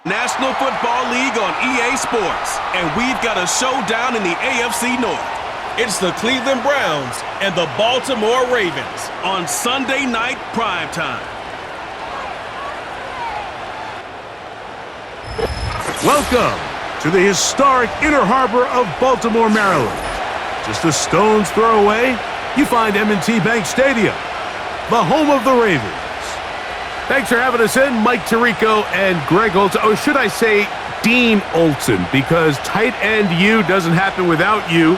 National Football League on EA Sports, and we've got a showdown in the AFC North. It's the Cleveland Browns and the Baltimore Ravens on Sunday night primetime. Welcome to the historic Inner Harbor of Baltimore, Maryland. Just a stone's throw away, you find M&T Bank Stadium, the home of the Ravens. Thanks for having us in, Mike Tirico and Greg Olson. Or should I say Dean Olson, because tight end U doesn't happen without you.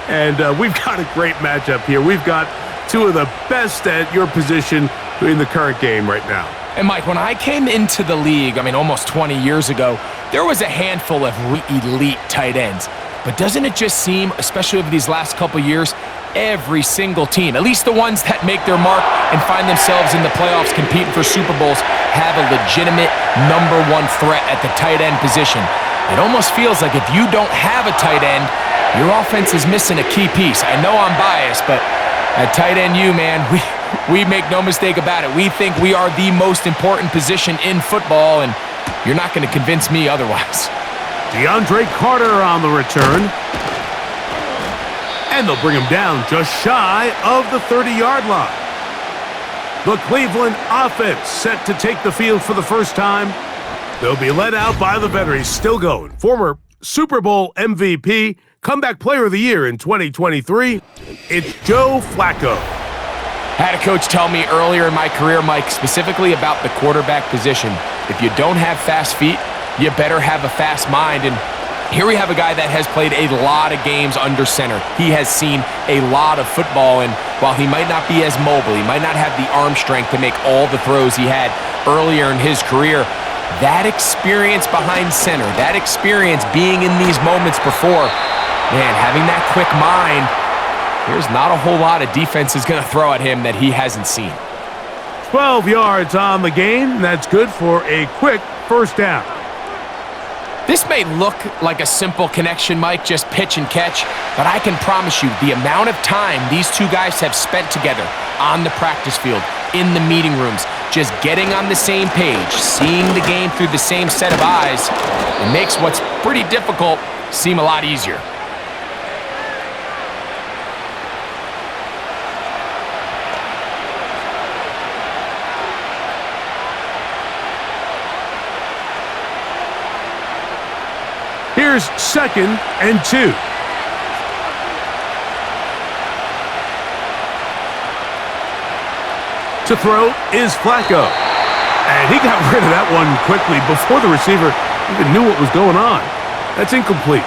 And we've got a great matchup here. We've got two of the best at your position in the current game right now. And Mike, when I came into the league, almost 20 years ago, there was a handful of elite tight ends. But doesn't it just seem, especially over these last couple years, every single team, at least the ones that make their mark and find themselves in the playoffs competing for Super Bowls, have a legitimate number one threat at the tight end position. It almost feels like if you don't have a tight end, your offense is missing a key piece. I know I'm biased, but at tight end U, man, we make no mistake about it. We think we are the most important position in football, and you're not going to convince me otherwise. DeAndre Carter on the return. And they'll bring him down just shy of the 30-yard line. The Cleveland offense set to take the field for the first time. They'll be led out by the veteran. He's still going. Former Super Bowl MVP, Comeback Player of the Year in 2023. It's Joe Flacco. I had a coach tell me earlier in my career, Mike, specifically about the quarterback position. If you don't have fast feet, you better have a fast mind. And here we have a guy that has played a lot of games under center. He has seen a lot of football, and while he might not be as mobile, he might not have the arm strength to make all the throws he had earlier in his career, that experience behind center, that experience being in these moments before, man, having that quick mind, there's not a whole lot of defense is going to throw at him that he hasn't seen. 12 yards on the game. That's good for a quick first down. This may look like a simple connection, Mike, just pitch and catch, but I can promise you the amount of time these two guys have spent together on the practice field, in the meeting rooms, just getting on the same page, seeing the game through the same set of eyes, it makes what's pretty difficult seem a lot easier. Here's 2nd and 2. To throw is Flacco. And he got rid of that one quickly before the receiver even knew what was going on. That's incomplete.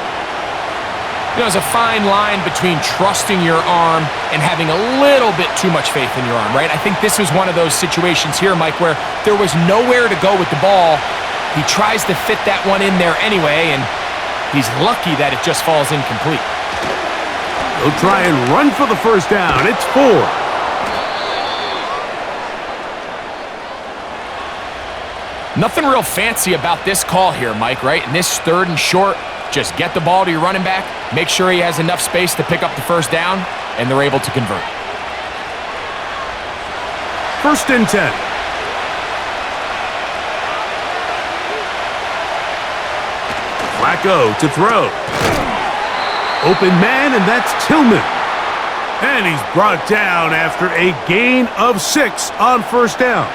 There's a fine line between trusting your arm and having a little bit too much faith in your arm, right? I think this was one of those situations here, Mike, where there was nowhere to go with the ball. He tries to fit that one in there anyway, and he's lucky that it just falls incomplete. He'll try and run for the first down. It's 4. Nothing real fancy about this call here, Mike, right? In this 3rd and short, just get the ball to your running back, make sure he has enough space to pick up the first down, and they're able to convert. 1st and 10. Flacco to throw. Open man, and that's Tillman. And he's brought down after a gain of 6 on first down.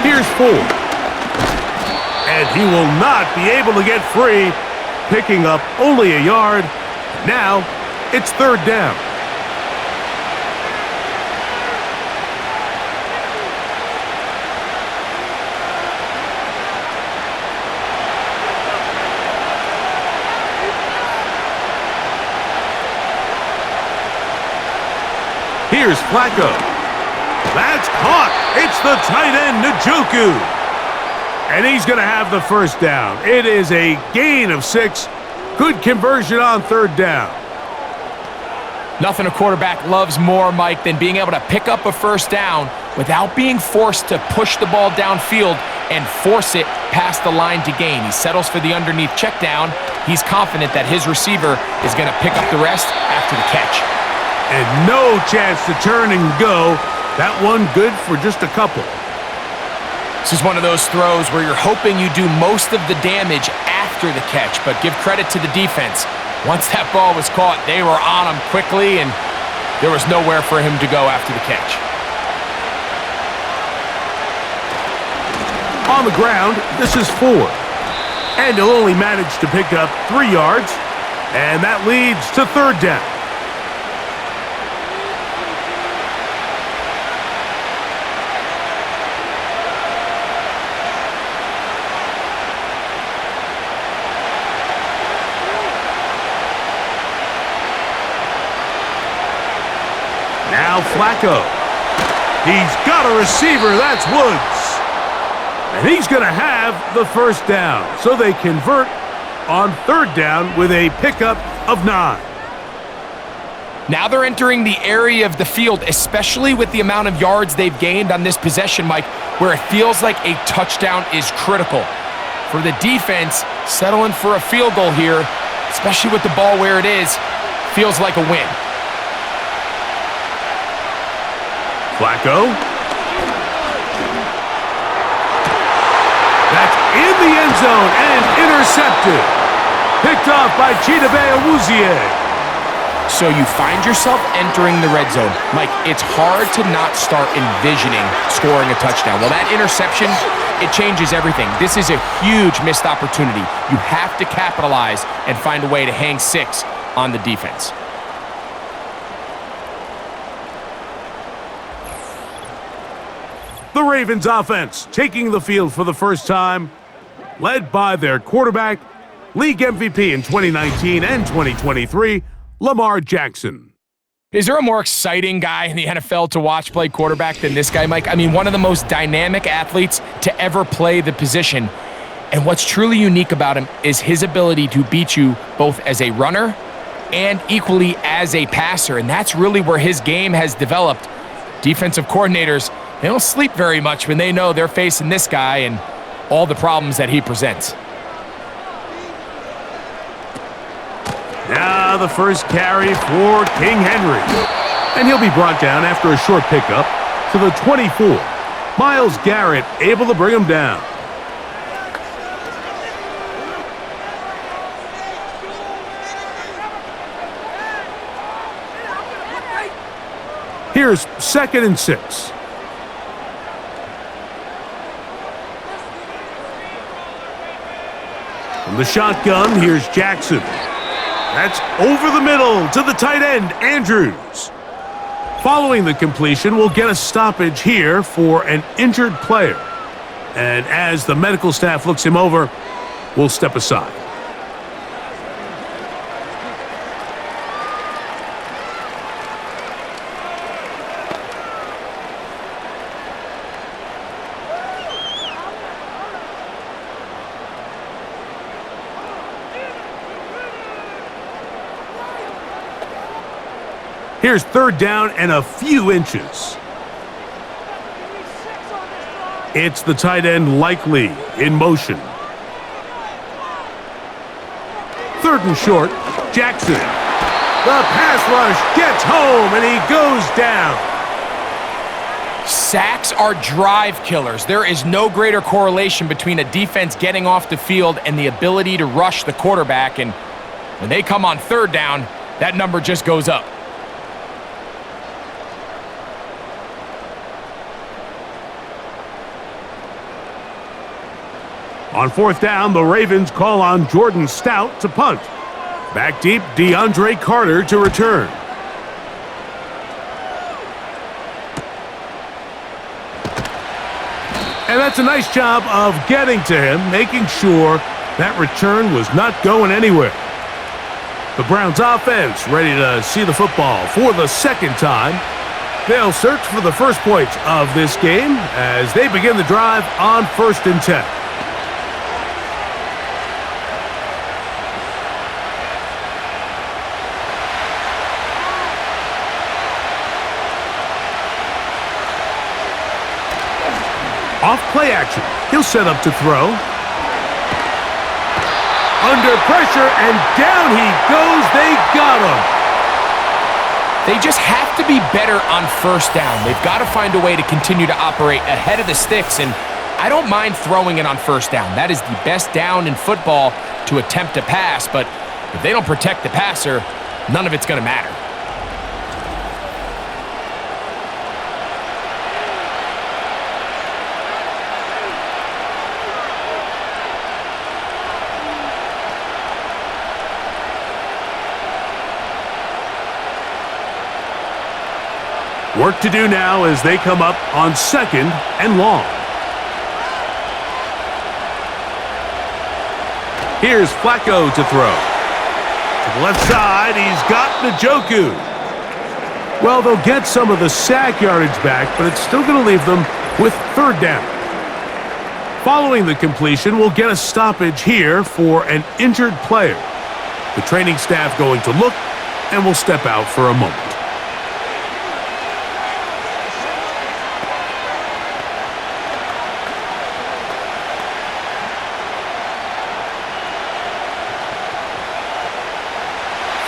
Here's 4. And he will not be able to get free, picking up only a yard. Now, it's 3rd down. Here's Flacco. That's caught. It's the tight end, Njoku. And he's going to have the first down. It is a gain of 6. Good conversion on 3rd down. Nothing a quarterback loves more, Mike, than being able to pick up a first down without being forced to push the ball downfield and force it past the line to gain. He settles for the underneath check down. He's confident that his receiver is going to pick up the rest after the catch. And no chance to turn and go. That one good for just a couple. This is one of those throws where you're hoping you do most of the damage after the catch, but give credit to the defense. Once that ball was caught, they were on him quickly, and there was nowhere for him to go after the catch. On the ground, this is 4. And he'll only manage to pick up 3 yards, and that leads to 3rd down. Now Flacco. He's got a receiver, that's Woods. And he's going to have the 1st down. So they convert on 3rd down with a pickup of 9. Now they're entering the area of the field, especially with the amount of yards they've gained on this possession, Mike, where it feels like a touchdown is critical. For the defense, settling for a field goal here, especially with the ball where it is, feels like a win. Flacco. That's in the end zone and intercepted. Picked off by Chidobe Awuzie. So you find yourself entering the red zone. Mike, it's hard to not start envisioning scoring a touchdown. Well, that interception, it changes everything. This is a huge missed opportunity. You have to capitalize and find a way to hang 6 on the defense. The Ravens offense taking the field for the first time, led by their quarterback, league MVP in 2019 and 2023, Lamar Jackson. Is there a more exciting guy in the NFL to watch play quarterback than this guy, Mike? I mean, one of the most dynamic athletes to ever play the position. And what's truly unique about him is his ability to beat you both as a runner and equally as a passer. And that's really where his game has developed. Defensive coordinators, they don't sleep very much when they know they're facing this guy and all the problems that he presents. Now the first carry for King Henry. And he'll be brought down after a short pickup to the 24. Myles Garrett able to bring him down. Here's 2nd and 6. From the shotgun, here's Jackson. That's over the middle to the tight end, Andrews. Following the completion, we'll get a stoppage here for an injured player. And as the medical staff looks him over, we'll step aside. Here's 3rd down and a few inches. It's the tight end Likely in motion. 3rd and short, Jackson. The pass rush gets home and he goes down. Sacks are drive killers. There is no greater correlation between a defense getting off the field and the ability to rush the quarterback. And when they come on 3rd down, that number just goes up. On 4th down, the Ravens call on Jordan Stout to punt. Back deep, DeAndre Carter to return. And that's a nice job of getting to him, making sure that return was not going anywhere. The Browns offense ready to see the football for the 2nd time. They'll search for the first points of this game as they begin the drive on 1st and 10. Off play action. He'll set up to throw. Under pressure, and down he goes. They got him. They just have to be better on first down. They've got to find a way to continue to operate ahead of the sticks, and I don't mind throwing it on first down. That is the best down in football to attempt to pass, but if they don't protect the passer, none of it's going to matter. Work to do now as they come up on 2nd and long. Here's Flacco to throw. To the left side, he's got Njoku. Well, they'll get some of the sack yardage back, but it's still going to leave them with 3rd down. Following the completion, we'll get a stoppage here for an injured player. The training staff going to look, and will step out for a moment.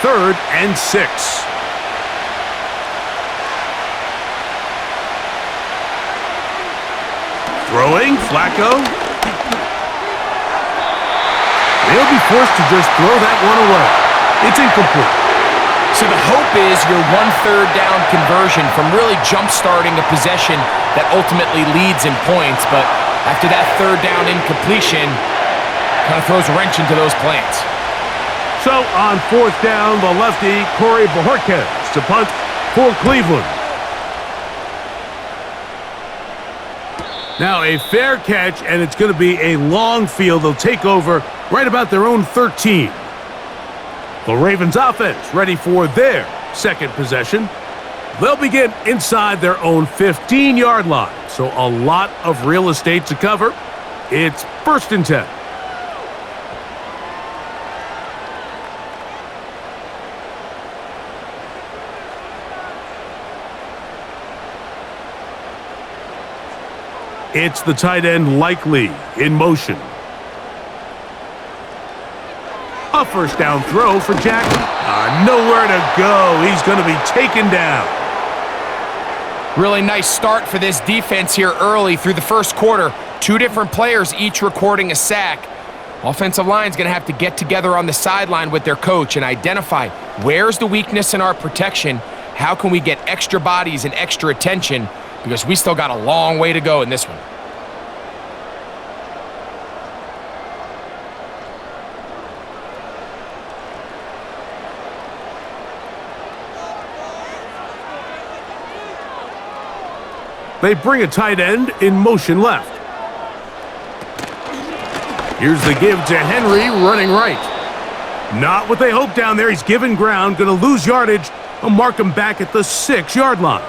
Third and 6. Throwing, Flacco. They'll be forced to just throw that one away. It's incomplete. So the hope is your 1/3 down conversion from really jump-starting a possession that ultimately leads in points, but after that 3rd down incompletion, kind of throws a wrench into those plans. So on 4th down, the lefty, Corey Bojorquez to punt for Cleveland. Now a fair catch, and it's going to be a long field. They'll take over right about their own 13. The Ravens offense ready for their 2nd possession. They'll begin inside their own 15-yard line. So a lot of real estate to cover. It's 1st and 10. It's the tight end Likely in motion. A 1st down throw for Jackson. Nowhere to go. He's going to be taken down. Really nice start for this defense here early through the 1st quarter. 2 different players each recording a sack. Offensive line's going to have to get together on the sideline with their coach and identify where's the weakness in our protection. How can we get extra bodies and extra attention? Because we still got a long way to go in this one. They bring a tight end in motion left. Here's the give to Henry running right. Not what they hoped down there. He's given ground, going to lose yardage. I'll mark him back at the 6-yard line.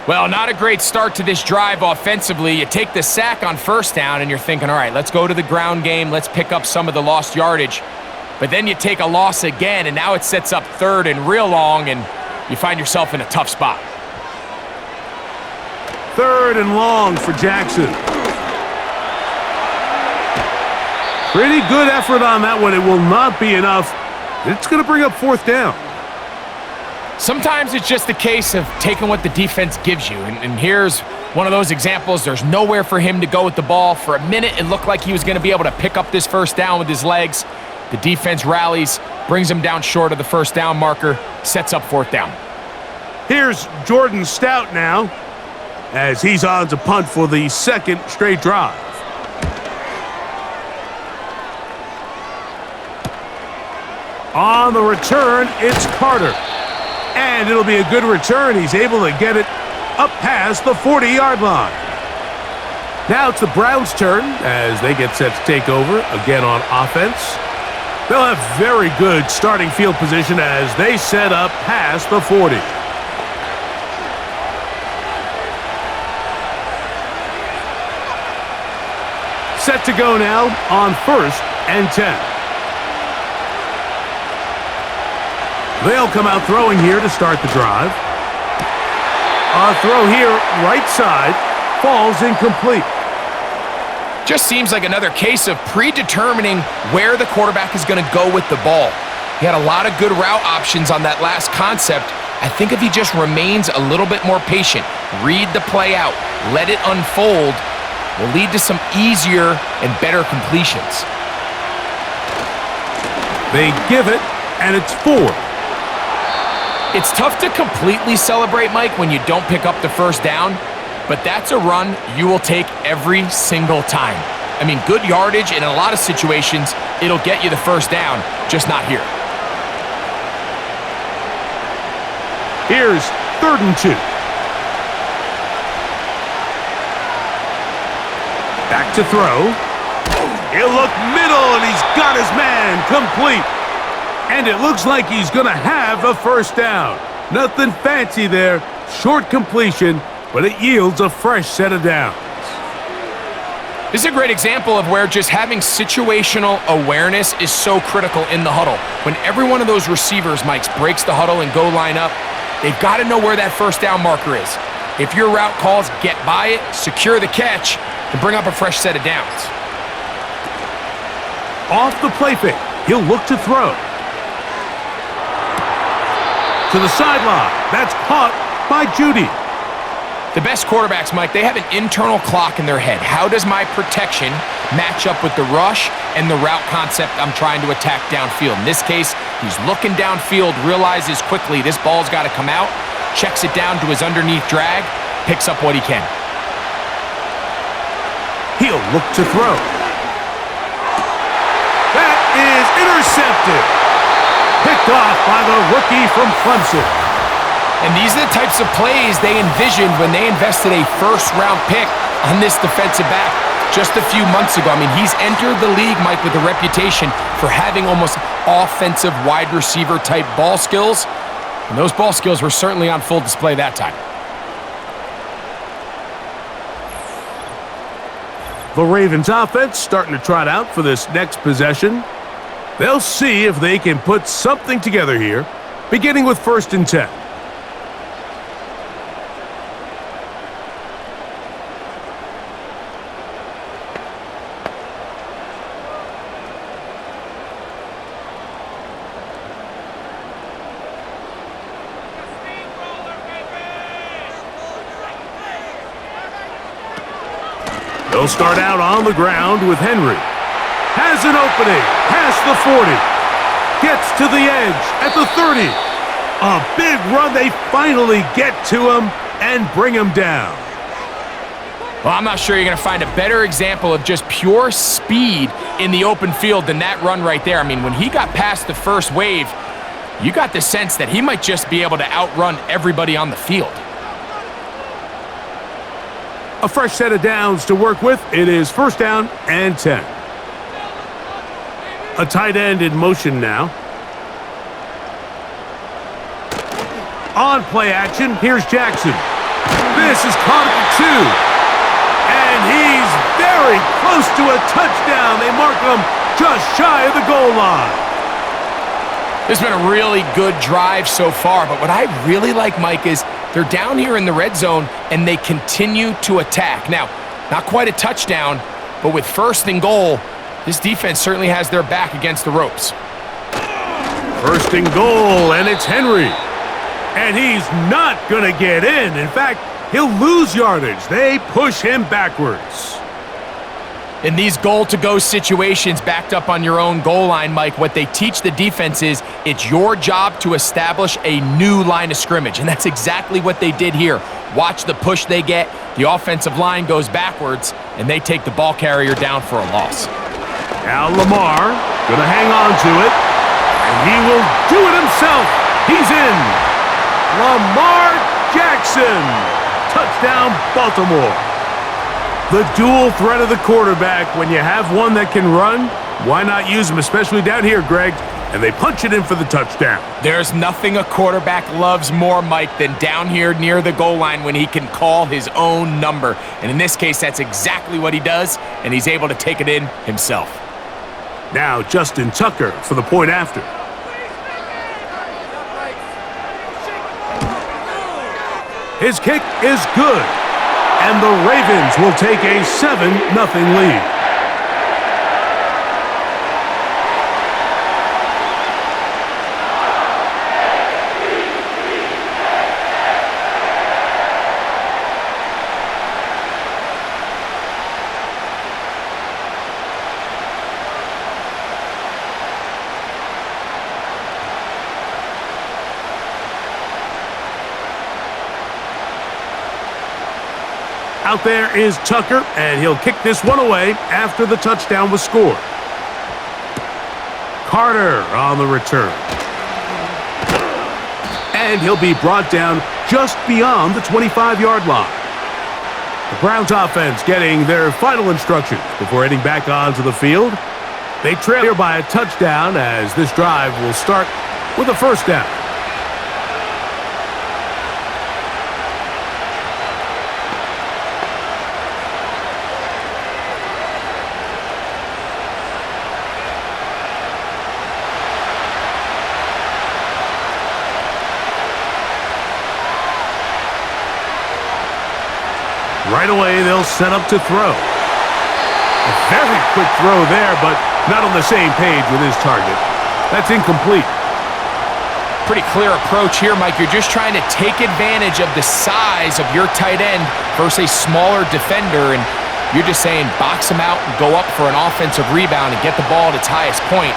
Well, not a great start to this drive offensively. You take the sack on 1st down, and you're thinking, all right, let's go to the ground game. Let's pick up some of the lost yardage. But then you take a loss again, and now it sets up 3rd and real long, and you find yourself in a tough spot. 3rd and long for Jackson. Pretty good effort on that one. It will not be enough. It's going to bring up 4th down. Sometimes it's just a case of taking what the defense gives you. And here's one of those examples. There's nowhere for him to go with the ball. For a minute, it looked like he was going to be able to pick up this 1st down with his legs. The defense rallies, brings him down short of the 1st down marker, sets up 4th down. Here's Jordan Stout now, as he's on to punt for the 2nd straight drive. On the return, it's Carter. And it'll be a good return. He's able to get it up past the 40-yard line. Now it's the Browns' turn as they get set to take over again on offense. They'll have very good starting field position as they set up past the 40. Set to go now on 1st and 10. They'll come out throwing here to start the drive. A throw here, right side. falls incomplete. Just seems like another case of predetermining where the quarterback is going to go with the ball. He had a lot of good route options on that last concept. I think if he just remains a little bit more patient, read the play out, let it unfold, will lead to some easier and better completions. They give it, and it's 4. It's tough to completely celebrate, Mike, when you don't pick up the first down, but that's a run you will take every single time. I mean, good yardage, and in a lot of situations, it'll get you the first down, just not here. Here's 3rd and 2. Back to throw. He'll look middle, and he's got his man complete. And it looks like he's going to have a first down. Nothing fancy there. Short completion, but it yields a fresh set of downs. This is a great example of where just having situational awareness is so critical in the huddle. When every one of those receivers, Mike, breaks the huddle and go line up, they've got to know where that first down marker is. If your route calls, get by it, secure the catch, and bring up a fresh set of downs. Off the play fake, he'll look to throw. To the sideline. That's caught by Judy. The best quarterbacks, Mike, they have an internal clock in their head. How does my protection match up with the rush and the route concept I'm trying to attack downfield? In this case, he's looking downfield, realizes quickly this ball's got to come out, checks it down to his underneath drag, picks up what he can. He'll look to throw. That is intercepted. Picked off by the rookie from Clemson. And these are the types of plays they envisioned when they invested a first-round pick on this defensive back just a few months ago. I mean, he's entered the league, Mike, with a reputation for having almost offensive wide receiver type ball skills. And those ball skills were certainly on full display that time. The Ravens offense starting to trot out for this next possession. They'll see if they can put something together here, beginning with 1st and 10. They'll start out on the ground with Henry. Has an opening, past the 40. Gets to the edge at the 30. A big run, they finally get to him and bring him down. Well, I'm not sure you're going to find a better example of just pure speed in the open field than that run right there. I mean, when he got past the first wave, you got the sense that he might just be able to outrun everybody on the field. A fresh set of downs to work with. It is 1st down and 10. A tight end in motion now. On play action, here's Jackson. This is caught at the 2. And he's very close to a touchdown. They mark him just shy of the goal line. This has been a really good drive so far, but what I really like, Mike, is they're down here in the red zone, and they continue to attack. Now, not quite a touchdown, but with 1st and goal, this defense certainly has their back against the ropes. 1st and goal, and it's Henry. And he's not going to get in. In fact, he'll lose yardage. They push him backwards. In these goal-to-go situations backed up on your own goal line, Mike, what they teach the defense is it's your job to establish a new line of scrimmage, and that's exactly what they did here. Watch the push they get. The offensive line goes backwards, and they take the ball carrier down for a loss. Now Lamar going to hang on to it, and he will do it himself. He's in. Lamar Jackson. Touchdown, Baltimore. The dual threat of the quarterback. When you have one that can run, why not use him, especially down here, Greg? And they punch it in for the touchdown. There's nothing a quarterback loves more, Mike, than down here near the goal line when he can call his own number. And in this case, that's exactly what he does, and he's able to take it in himself. Now Justin Tucker for the point after. His kick is good. and the Ravens will take a 7-0 lead. Out there is Tucker, and he'll kick this one away after the touchdown was scored. Carter on the return. And he'll be brought down just beyond the 25-yard line. The Browns offense getting their final instructions before heading back onto the field. They trail here by a touchdown as this drive will start with a first down. Right away, they'll set up to throw. A very quick throw there, but not on the same page with his target. That's incomplete. Pretty clear approach here, Mike. You're just trying to take advantage of the size of your tight end versus a smaller defender, and you're just saying box him out and go up for an offensive rebound and get the ball at its highest point.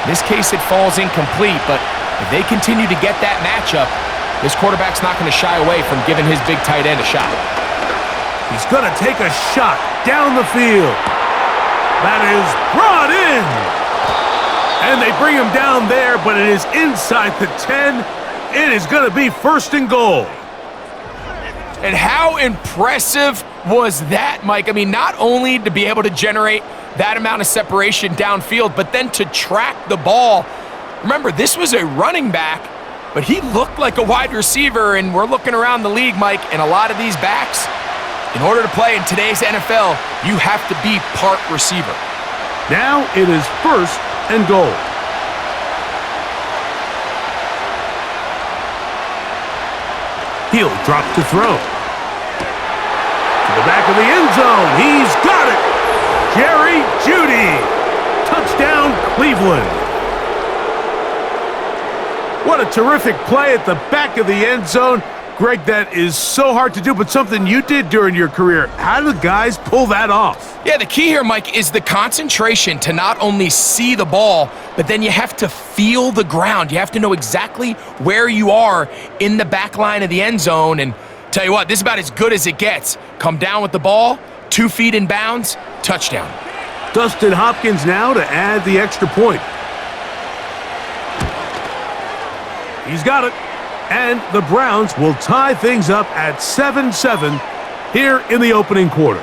In this case, it falls incomplete, but if they continue to get that matchup, this quarterback's not going to shy away from giving his big tight end a shot. He's going to take a shot down the field. That is brought in. And they bring him down there, but it is inside the 10. It is going to be first and goal. And how impressive was that, Mike? I mean, not only to be able to generate that amount of separation downfield, but then to track the ball. Remember, this was a running back, but he looked like a wide receiver, and we're looking around the league, Mike, and a lot of these backs, in order to play in today's NFL, you have to be part receiver. Now it is first and goal. He'll drop to throw. To the back of the end zone. He's got it. Jerry Jeudy. Touchdown, Cleveland. What a terrific play at the back of the end zone. Greg, that is so hard to do, but something you did during your career. How do guys pull that off? Yeah, the key here, Mike, is the concentration to not only see the ball, but then you have to feel the ground. You have to know exactly where you are in the back line of the end zone. And tell you what, this is about as good as it gets. Come down with the ball, 2 feet in bounds, touchdown. Dustin Hopkins now to add the extra point. He's got it. And the Browns will tie things up at 7-7 here in the opening quarter.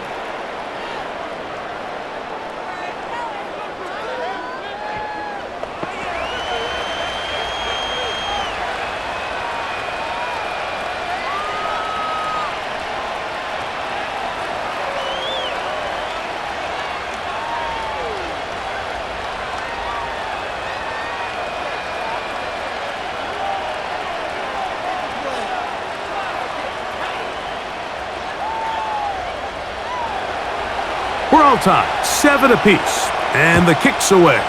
We're all tied, 7 apiece, and the kick's away.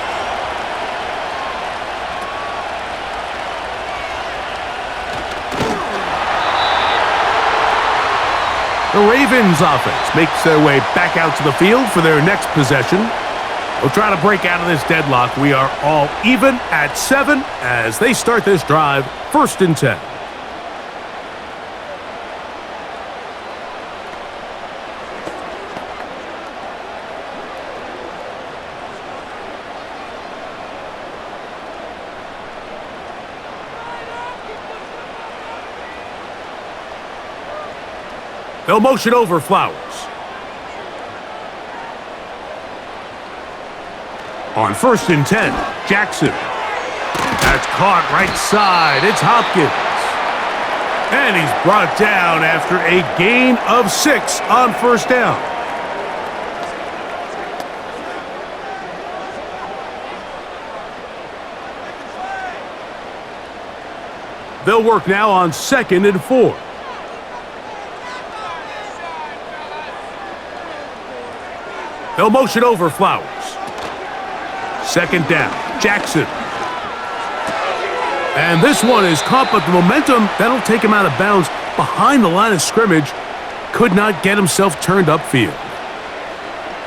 The Ravens offense makes their way back out to the field for their next possession. They'll try to break out of this deadlock. We are all even at 7 as they start this drive, 1st and 10. They'll motion over Flowers. On 1st and 10, Jackson. That's caught right side. It's Hopkins. And he's brought down after a gain of 6 on 1st down. They'll work now on 2nd and 4. They'll motion over Flowers. Second down, Jackson. And this one is caught, but the momentum, that'll take him out of bounds behind the line of scrimmage. Could not get himself turned upfield.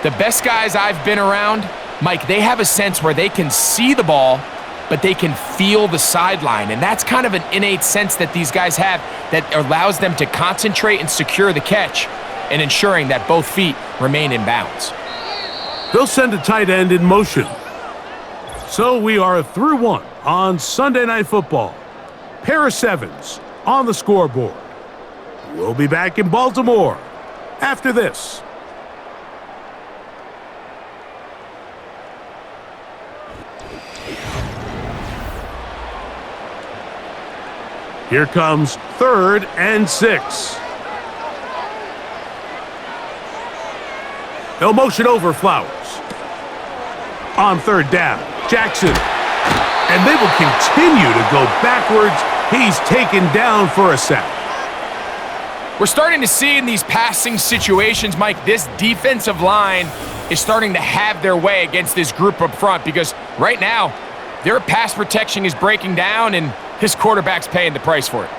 The best guys I've been around, Mike, they have a sense where they can see the ball, but they can feel the sideline. And that's kind of an innate sense that these guys have that allows them to concentrate and secure the catch and ensuring that both feet remain in bounds. They'll send a tight end in motion. So we are through one on Sunday Night Football. Pair of sevens on the scoreboard. We'll be back in Baltimore after this. Here comes 3rd and 6. They'll motion over Flowers. On 3rd down, Jackson. And they will continue to go backwards. He's taken down for a sack. We're starting to see in these passing situations, Mike, this defensive line is starting to have their way against this group up front because right now, their pass protection is breaking down and his quarterback's paying the price for it.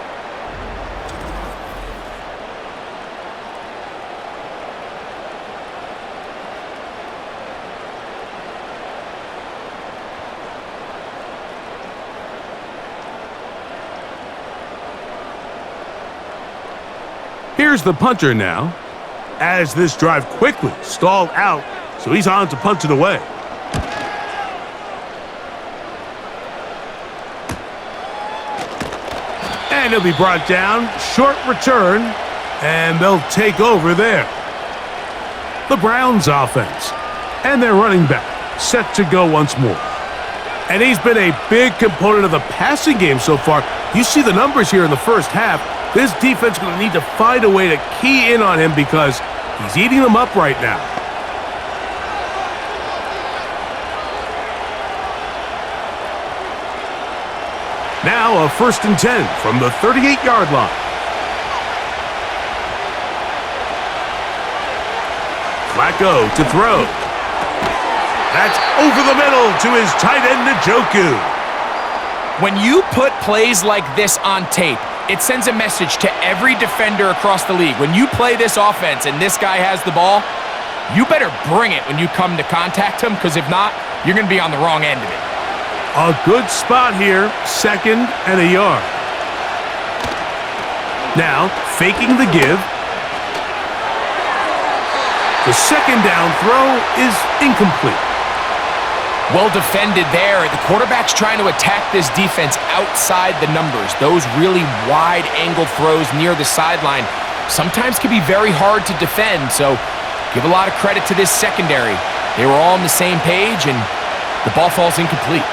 Here's the punter now, as this drive quickly stalled out, so he's on to punt it away. And he'll be brought down, short return, and they'll take over there. The Browns offense, and their running back, set to go once more. And he's been a big component of the passing game so far. You see the numbers here in the first half. This defense is going to need to find a way to key in on him because he's eating them up right now. Now a 1st and 10 from the 38-yard line. Flacco to throw. That's over the middle to his tight end, Njoku. When you put plays like this on tape, it sends a message to every defender across the league. When you play this offense and this guy has the ball, you better bring it when you come to contact him, because if not, you're going to be on the wrong end of it. A good spot here, 2nd and a yard. Now, faking the give. The 2nd down throw is incomplete. Well defended there. The quarterback's trying to attack this defense outside the numbers. Those really wide-angle throws near the sideline sometimes can be very hard to defend, so give a lot of credit to this secondary. They were all on the same page, and the ball falls incomplete.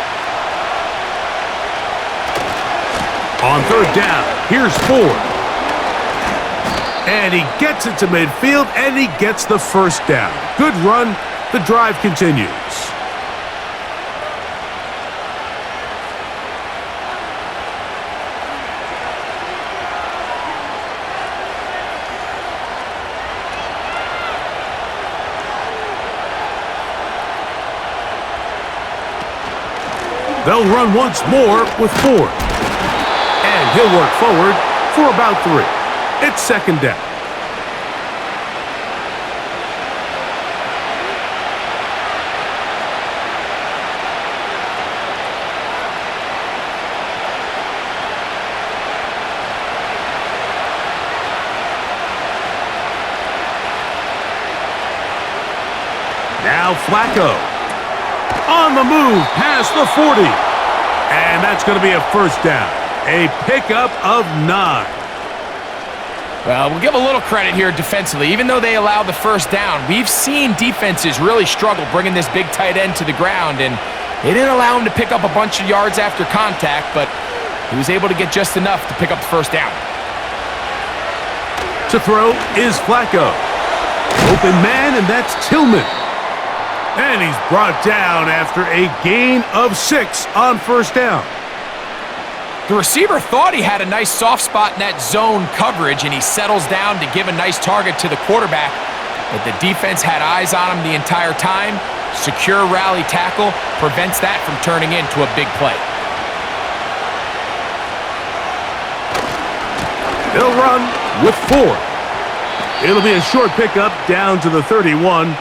On 3rd down, here's Ford. And he gets it to midfield, and he gets the 1st down. Good run. The drive continues. They'll run once more with Ford. And he'll work forward for about 3. It's 2nd down. Now Flacco. On the move past the 40. And that's going to be a 1st down. A pickup of 9. Well, we'll give a little credit here defensively. Even though they allowed the 1st down, we've seen defenses really struggle bringing this big tight end to the ground, and they didn't allow him to pick up a bunch of yards after contact, but he was able to get just enough to pick up the 1st down. To throw is Flacco. Open man, and that's Tillman. And he's brought down after a gain of 6 on 1st down. The receiver thought he had a nice soft spot in that zone coverage, and he settles down to give a nice target to the quarterback. but the defense had eyes on him the entire time. Secure rally tackle prevents that from turning into a big play. They'll run with 4. It'll be a short pickup down to the 31.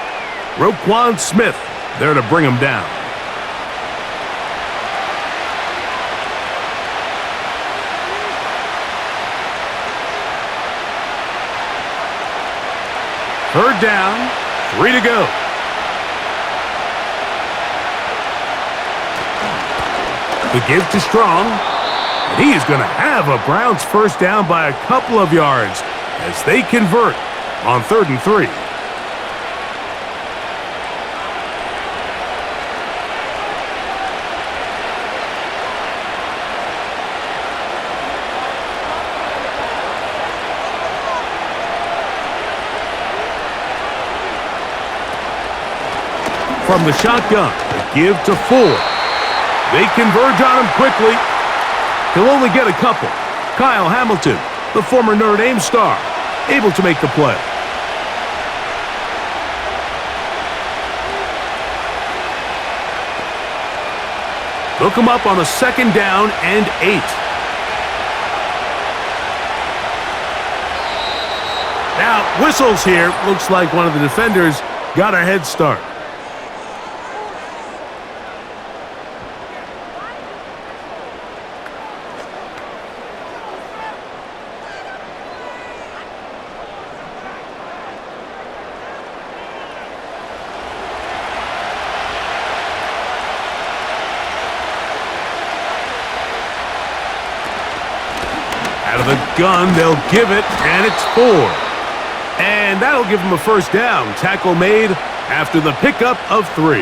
Roquan Smith there to bring him down. Third down, 3 to go. The give to Strong. And he is going to have a Browns first down by a couple of yards as they convert on 3rd and 3. From the shotgun, the give to Ford. They converge on him quickly. He'll only get a couple. Kyle Hamilton, the former Notre Dame star, able to make the play. They'll come up on a 2nd down and 8. Now, whistles here. Looks like one of the defenders got a head start. Out of the gun, they'll give it, and it's 4. And that'll give them a first down. Tackle made after the pickup of 3.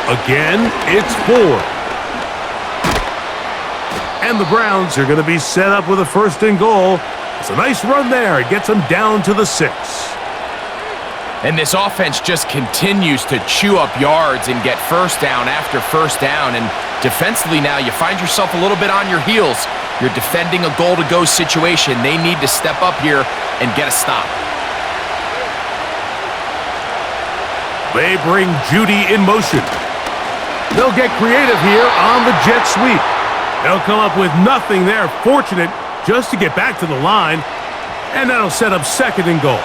Again, it's 4. And the Browns are going to be set up with a 1st and goal. It's a nice run there. It gets them down to the 6. And this offense just continues to chew up yards and get first down after first down. And defensively now, you find yourself a little bit on your heels. You're defending a goal-to-go situation. They need to step up here and get a stop. They bring Judy in motion. They'll get creative here on the jet sweep. They'll come up with nothing there. Fortunate just to get back to the line. And that'll set up 2nd and goal.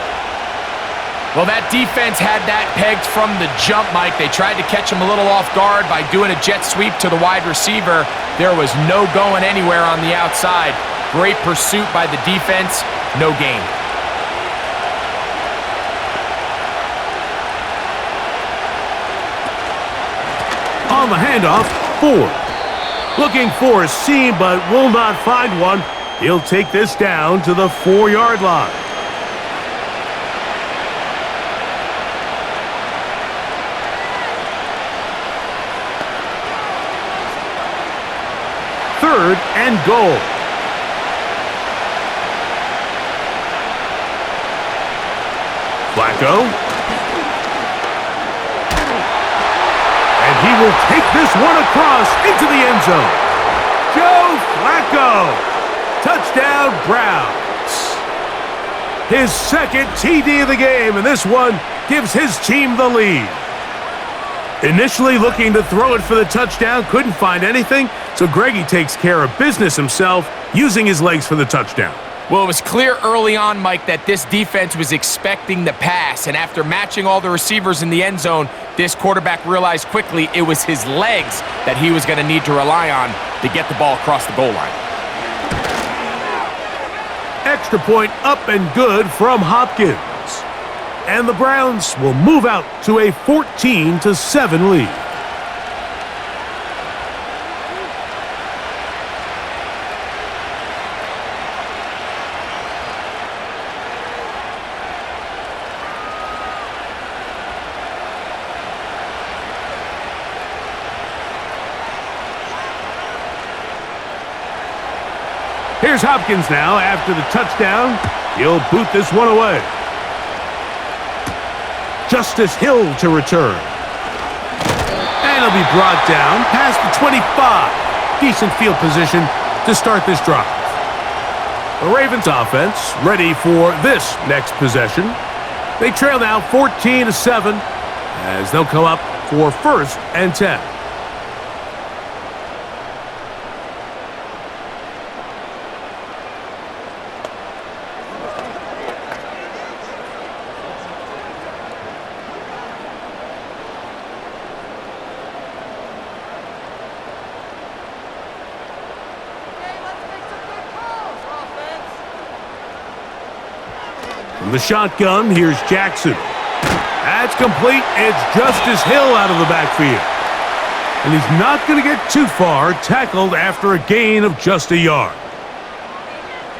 Well, that defense had that pegged from the jump, Mike. They tried to catch him a little off guard by doing a jet sweep to the wide receiver. There was no going anywhere on the outside. Great pursuit by the defense. No gain. On the handoff, Ford. Looking for a seam, but will not find one. He'll take this down to the 4-yard line. Third and goal. Flacco. He will take this one across into the end zone. Joe Flacco. Touchdown, Browns. His 2nd TD of the game, and this one gives his team the lead. Initially looking to throw it for the touchdown, couldn't find anything, so Greggy takes care of business himself, using his legs for the touchdown. Well, it was clear early on, Mike, that this defense was expecting the pass, and after matching all the receivers in the end zone, this quarterback realized quickly it was his legs that he was going to need to rely on to get the ball across the goal line. Extra point up and good from Hopkins. And the Browns will move out to a 14-7 lead. Here's Hopkins now after the touchdown. He'll boot this one away. Justice Hill to return. And he'll be brought down past the 25. Decent field position to start this drive. The Ravens offense ready for this next possession. They trail now 14-7 as they'll come up for 1st and 10. From the shotgun, here's Jackson. That's complete. It's Justice Hill out of the backfield. And he's not going to get too far, tackled after a gain of just a yard.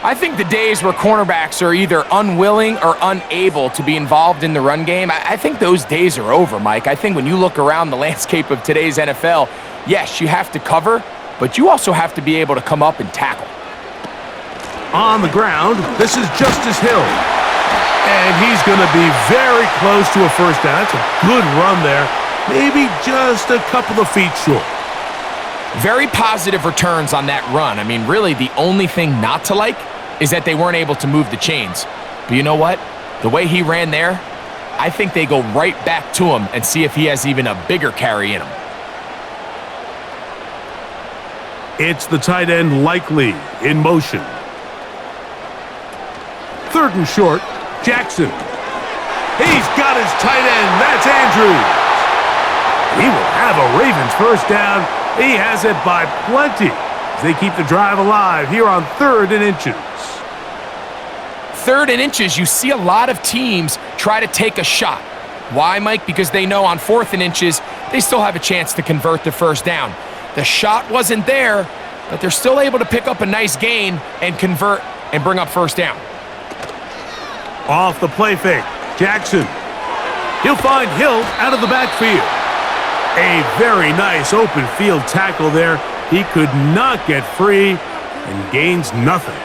I think the days where cornerbacks are either unwilling or unable to be involved in the run game, I think those days are over, Mike. I think when you look around the landscape of today's NFL, yes, you have to cover, but you also have to be able to come up and tackle. On the ground, this is Justice Hill. And he's going to be very close to a first down. That's a good run there. Maybe just a couple of feet short. Very positive returns on that run. I mean, really, the only thing not to like is that they weren't able to move the chains. But you know what? The way he ran there, I think they go right back to him and see if he has even a bigger carry in him. It's the tight end Likely in motion. 3rd and short. Jackson. He's got his tight end. That's Andrews. He will have a Ravens first down. He has it by plenty as they keep the drive alive here on 3rd and inches. 3rd and inches, you see a lot of teams try to take a shot. Why, Mike? Because they know on 4th and inches, they still have a chance to convert the first down. The shot wasn't there, but they're still able to pick up a nice gain and convert and bring up first down. Off the play fake, Jackson. He'll find Hill out of the backfield. A very nice open field tackle there. He could not get free and gains nothing.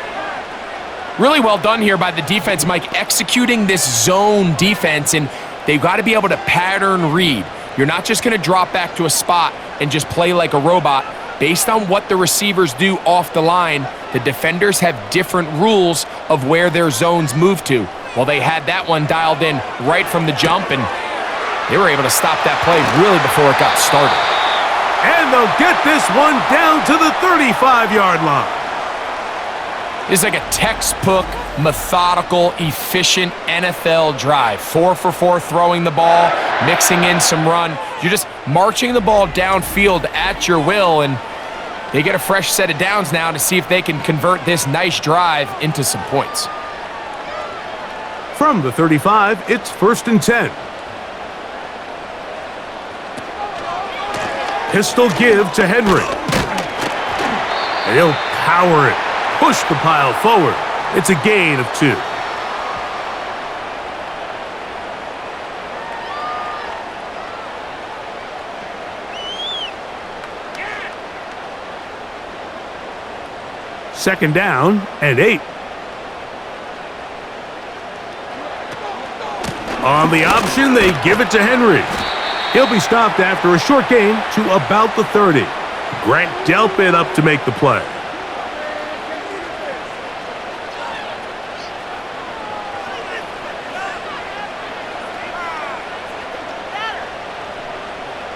Really well done here by the defense, Mike, executing this zone defense, and they've got to be able to pattern read. You're not just going to drop back to a spot and just play like a robot. Based on what the receivers do off the line, the defenders have different rules of where their zones move to. Well, they had that one dialed in right from the jump, and they were able to stop that play really before it got started. And they'll get this one down to the 35-yard line. It's like a textbook, methodical, efficient NFL drive. 4 for 4 throwing the ball, mixing in some run. You're just marching the ball downfield at your will, and they get a fresh set of downs now to see if they can convert this nice drive into some points. From the 35, it's 1st and 10. Pistol give to Henry. And he'll power it. Push the pile forward. It's a gain of 2. Second down and 8. On the option, they give it to Henry. He'll be stopped after a short gain to about the 30. Grant Delpit up to make the play.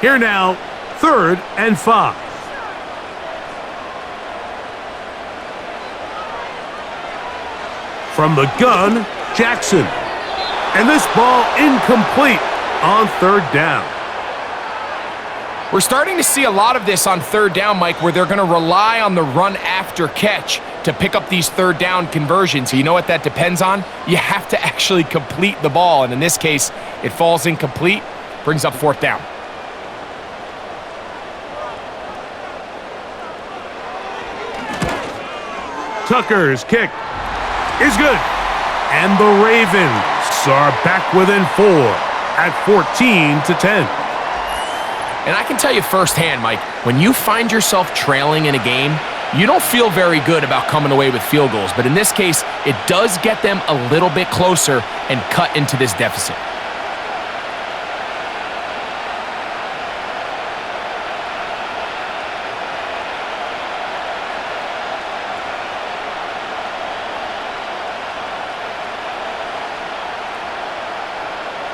Here now, 3rd and 5. From the gun, Jackson. And this ball incomplete on 3rd down. We're starting to see a lot of this on 3rd down, Mike, where they're going to rely on the run after catch to pick up these 3rd down conversions. So you know what that depends on? You have to actually complete the ball. And in this case, it falls incomplete, brings up 4th down. Tucker's kick is good. And the Ravens are back within 4 at 14-10. And I can tell you firsthand, Mike, when you find yourself trailing in a game, you don't feel very good about coming away with field goals. But in this case, it does get them a little bit closer and cut into this deficit.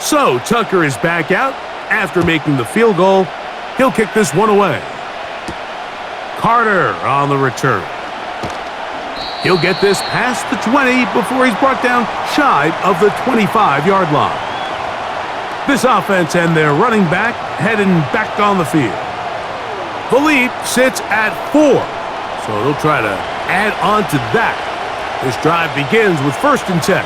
So Tucker is back out after making the field goal. He'll kick this one away. Carter on the return. He'll get this past the 20 before he's brought down shy of the 25-yard line. This offense and their running back heading back on the field. The lead sits at 4, so they'll try to add on to that. This drive begins with 1st and 10.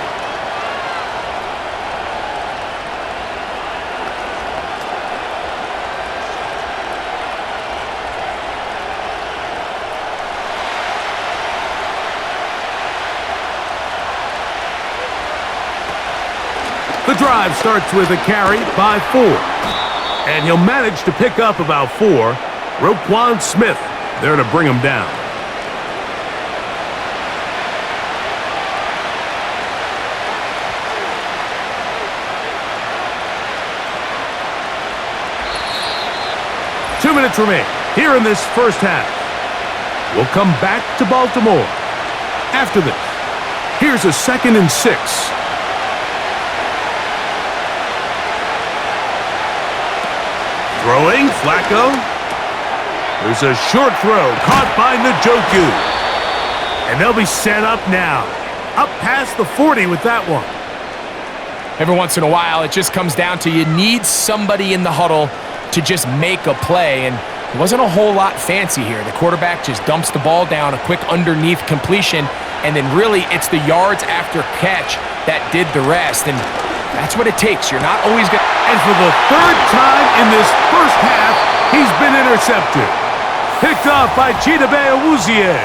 The drive starts with a carry by 4, and he'll manage to pick up about 4. Roquan Smith there to bring him down. Two minutes remain here in this first half. We'll come back to Baltimore. After this, here's a 2nd and 6. Throwing, Flacco. There's a short throw caught by Njoku. And they'll be set up now. Up past the 40 with that one. Every once in a while, it just comes down to you need somebody in the huddle to just make a play. And it wasn't a whole lot fancy here. The quarterback just dumps the ball down, a quick underneath completion, and then really it's the yards after catch that did the rest. And that's what it takes. You're not always going to... And for the 3rd time in this first half, he's been intercepted. Picked off by Chidobe Awuzie.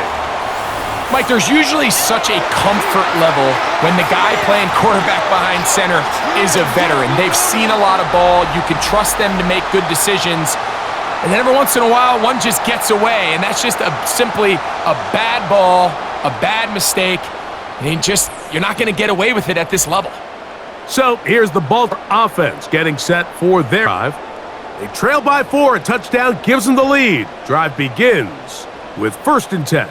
Mike, there's usually such a comfort level when the guy playing quarterback behind center is a veteran. They've seen a lot of ball. You can trust them to make good decisions. And then every once in a while, one just gets away. And that's just simply a bad ball, a bad mistake. And you're not going to get away with it at this level. So here's the Baltimore offense getting set for their drive. They trail by 4. A touchdown gives them the lead. Drive begins with 1st and 10.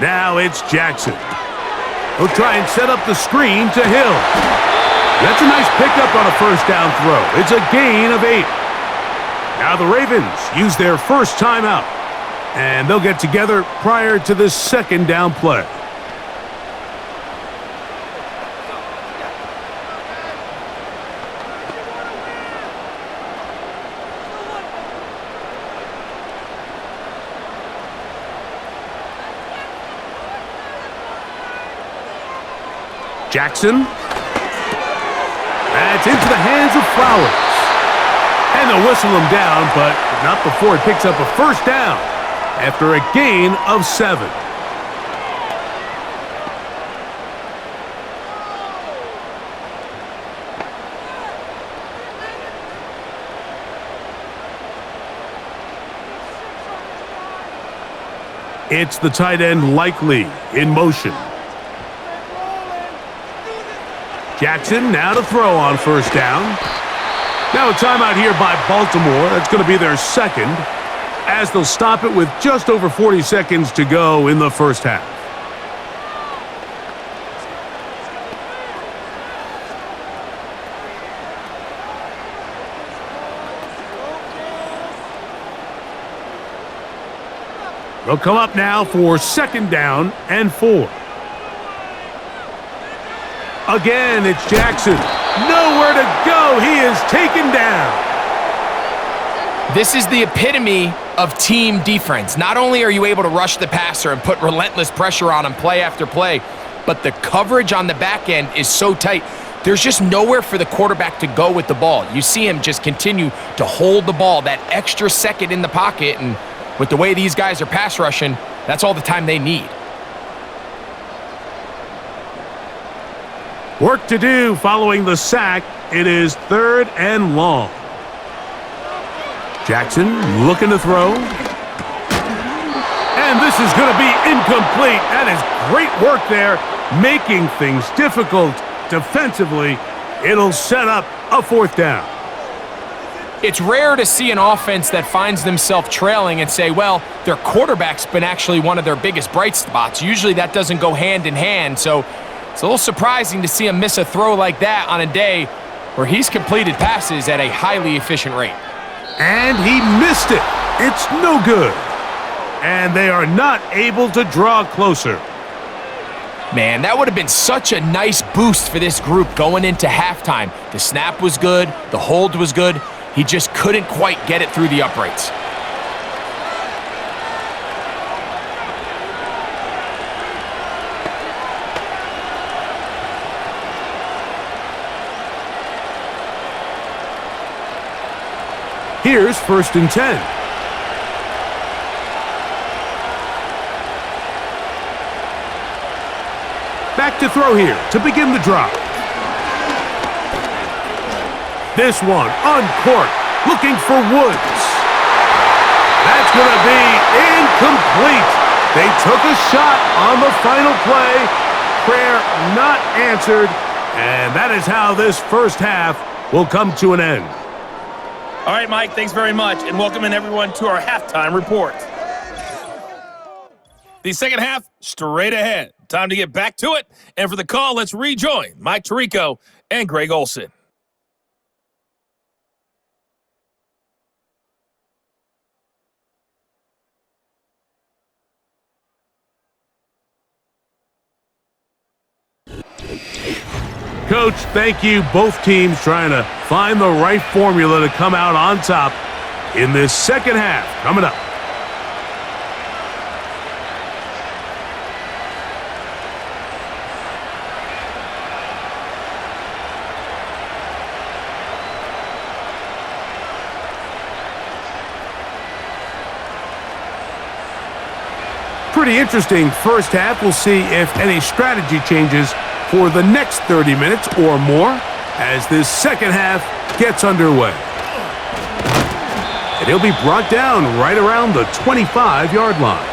Now it's Jackson. He'll try and set up the screen to Hill. That's a nice pickup on a 1st down throw. It's a gain of 8. Now the Ravens use their first timeout, and they'll get together prior to this 2nd down play. Jackson. That's into the hands of Flowers. And they'll whistle him down, but not before he picks up a 1st down after a gain of 7. It's the tight end Likely in motion. Jackson now to throw on 1st down. Now a timeout here by Baltimore. That's going to be their 2nd, as they'll stop it with just over 40 seconds to go in the first half. They'll come up now for 2nd down and 4. Again, it's Jackson. Nowhere to go. He is taken down. This is the epitome of team defense. Not only are you able to rush the passer and put relentless pressure on him play after play, but the coverage on the back end is so tight. There's just nowhere for the quarterback to go with the ball. You see him just continue to hold the ball, that extra second in the pocket, and with the way these guys are pass rushing, that's all the time they need. Work to do following the sack. It is 3rd and long. Jackson looking to throw. And this is going to be incomplete. That is great work there, making things difficult defensively, it'll set up a fourth down. It's rare to see an offense that finds themselves trailing and say, well, their quarterback's been actually one of their biggest bright spots. Usually that doesn't go hand in hand, so it's a little surprising to see him miss a throw like that on a day where he's completed passes at a highly efficient rate. And he missed it. It's no good. And they are not able to draw closer. Man, that would have been such a nice boost for this group going into halftime. The snap was good, the hold was good. He just couldn't quite get it through the uprights. Here's 1st and 10. Back to throw here to begin the drive. This one uncorked, looking for Woods. That's going to be incomplete. They took a shot on the final play. Prayer not answered. And that is how this first half will come to an end. All right, Mike, thanks very much, and welcoming everyone to our halftime report. The second half, straight ahead. Time to get back to it. And for the call, let's rejoin Mike Tirico and Greg Olson. Coach, thank you. Both teams trying to find the right formula to come out on top in this second half. Coming up. Pretty interesting first half. We'll see if any strategy changes for the next 30 minutes or more as this second half gets underway. And he'll be brought down right around the 25-yard line.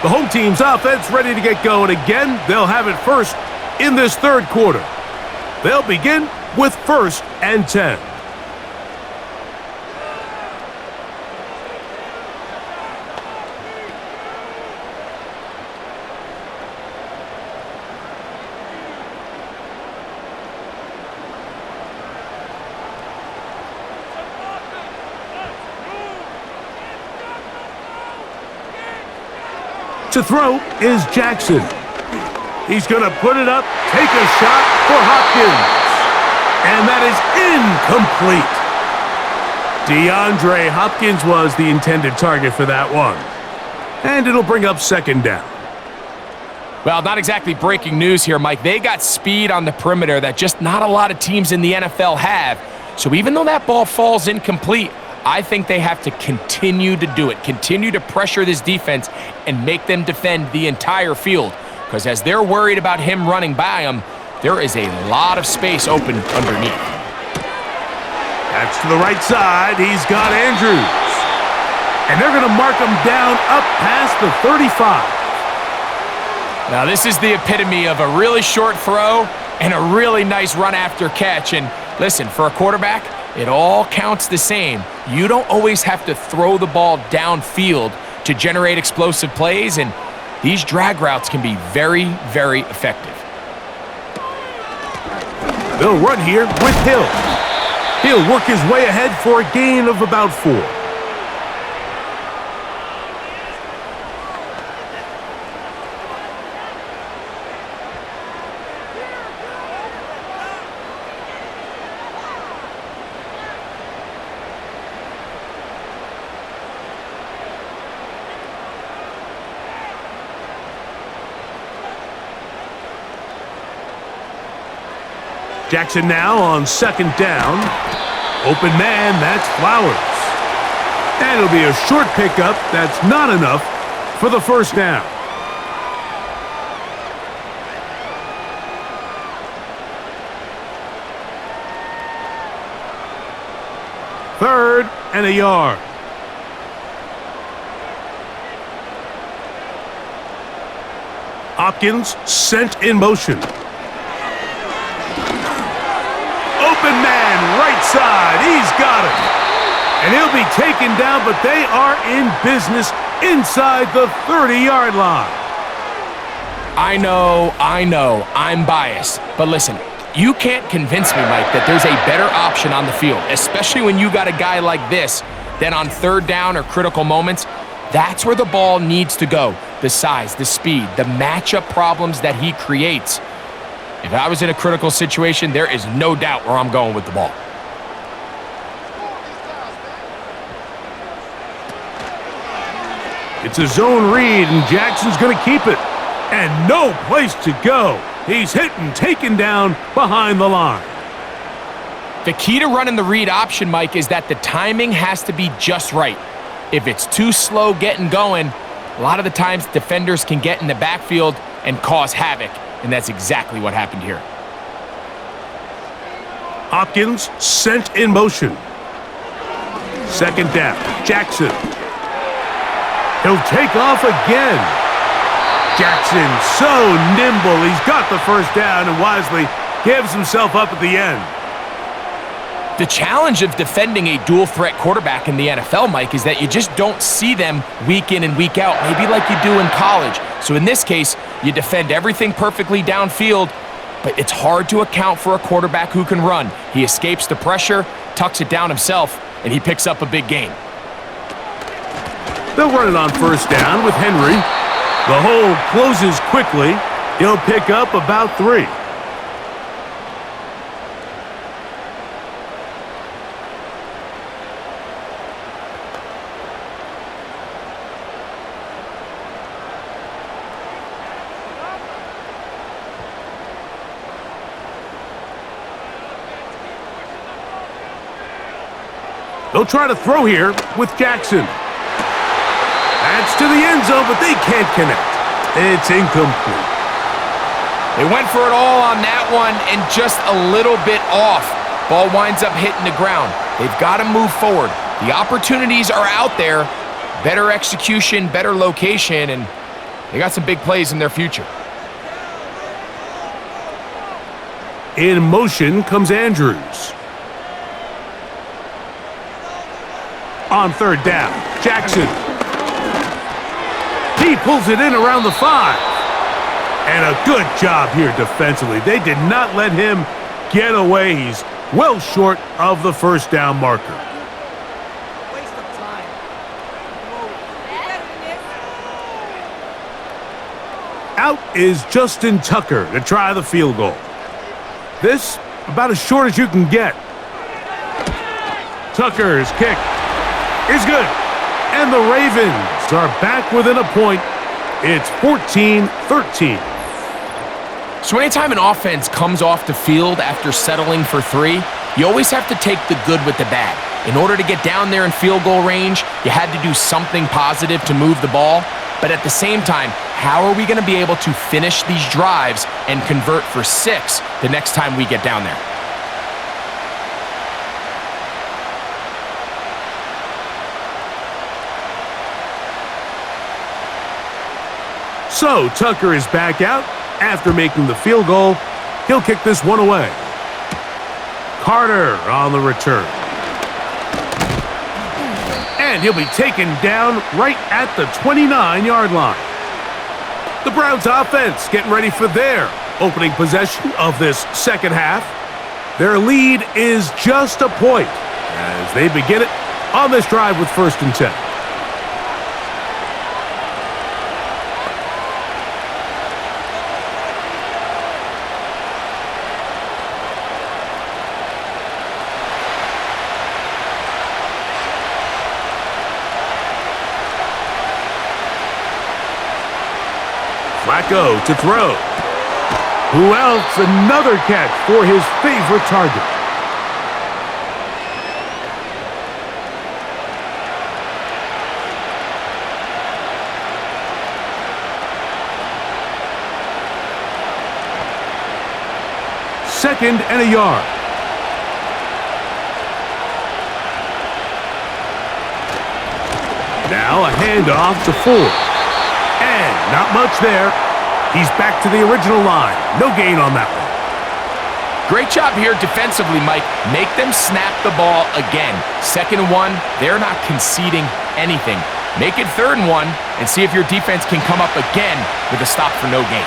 The home team's offense ready to get going again. They'll have it first in this third quarter. They'll begin with 1st and 10. To throw is Jackson. He's going to put it up, take a shot for Hopkins. And that is incomplete. DeAndre Hopkins was the intended target for that one. And it'll bring up 2nd down. Well, not exactly breaking news here, Mike. They got speed on the perimeter that just not a lot of teams in the NFL have. So even though that ball falls incomplete, I think they have to continue to do it, continue to pressure this defense and make them defend the entire field. Because as they're worried about him running by them, there is a lot of space open underneath. That's to the right side. He's got Andrews. And they're going to mark him down up past the 35. Now this is the epitome of a really short throw and a really nice run after catch. And listen, for a quarterback, it all counts the same. You don't always have to throw the ball downfield to generate explosive plays, and these drag routes can be very, very effective. They'll run here with Hill. He'll work his way ahead for a gain of about 4. Jackson now on 2nd down. Open man, that's Flowers. And it'll be a short pickup. That's not enough for the 1st down. Third and a yard. Hopkins sent in motion. inside. He's got him. And he'll be taken down, but they are in business inside the 30-yard line. I know, I'm biased. But listen, you can't convince me, Mike, that there's a better option on the field, especially when you got a guy like this, than on third down or critical moments. That's where the ball needs to go. The size, the speed, the matchup problems that he creates. If I was in a critical situation, there is no doubt where I'm going with the ball. It's a zone read, and Jackson's going to keep it. And no place to go. He's hit and taken down behind the line. The key to running the read option, Mike, is that the timing has to be just right. If it's too slow getting going, a lot of the times defenders can get in the backfield and cause havoc, and that's exactly what happened here. Hopkins sent in motion. Second down, Jackson. He'll take off again. Jackson, so nimble. He's got the first down and wisely gives himself up at the end. The challenge of defending a dual-threat quarterback in the NFL, Mike, is that you just don't see them week in and week out, maybe like you do in college. So in this case, you defend everything perfectly downfield, but it's hard to account for a quarterback who can run. He escapes the pressure, tucks it down himself, and he picks up a big gain. They'll run it on first down with Henry. The hole closes quickly. He'll pick up about 3. They'll try to throw here with Jackson. That's to the end zone, but they can't connect. It's incomplete. They went for it all on that one and just a little bit off. Ball winds up hitting the ground. They've got to move forward. The opportunities are out there. Better execution, better location, and they got some big plays in their future. In motion comes Andrews. On third down, Jackson. He pulls it in around the 5. And a good job here defensively. They did not let him get away. He's well short of the first down marker. Waste of time. Out is Justin Tucker to try the field goal. This about as short as you can get. Tucker's kick is good. And the Ravens are back within a point. It's 14-13. So anytime an offense comes off the field after settling for 3, you always have to take the good with the bad. In order to get down there in field goal range, you had to do something positive to move the ball. But at the same time, how are we going to be able to finish these drives and convert for 6 the next time we get down there? So Tucker is back out after making the field goal. He'll kick this one away. Carter on the return. And he'll be taken down right at the 29-yard line. The Browns offense getting ready for their opening possession of this second half. Their lead is just a point as they begin it on this drive with 1st and 10. Flacco to throw. Who else? Another catch for his favorite target. Second and a yard. Now a handoff to Ford. And not much there. He's back to the original line. No gain on that one. Great job here defensively, Mike. Make them snap the ball again. 2nd and 1, they're not conceding anything. Make it 3rd and 1 and see if your defense can come up again with a stop for no gain.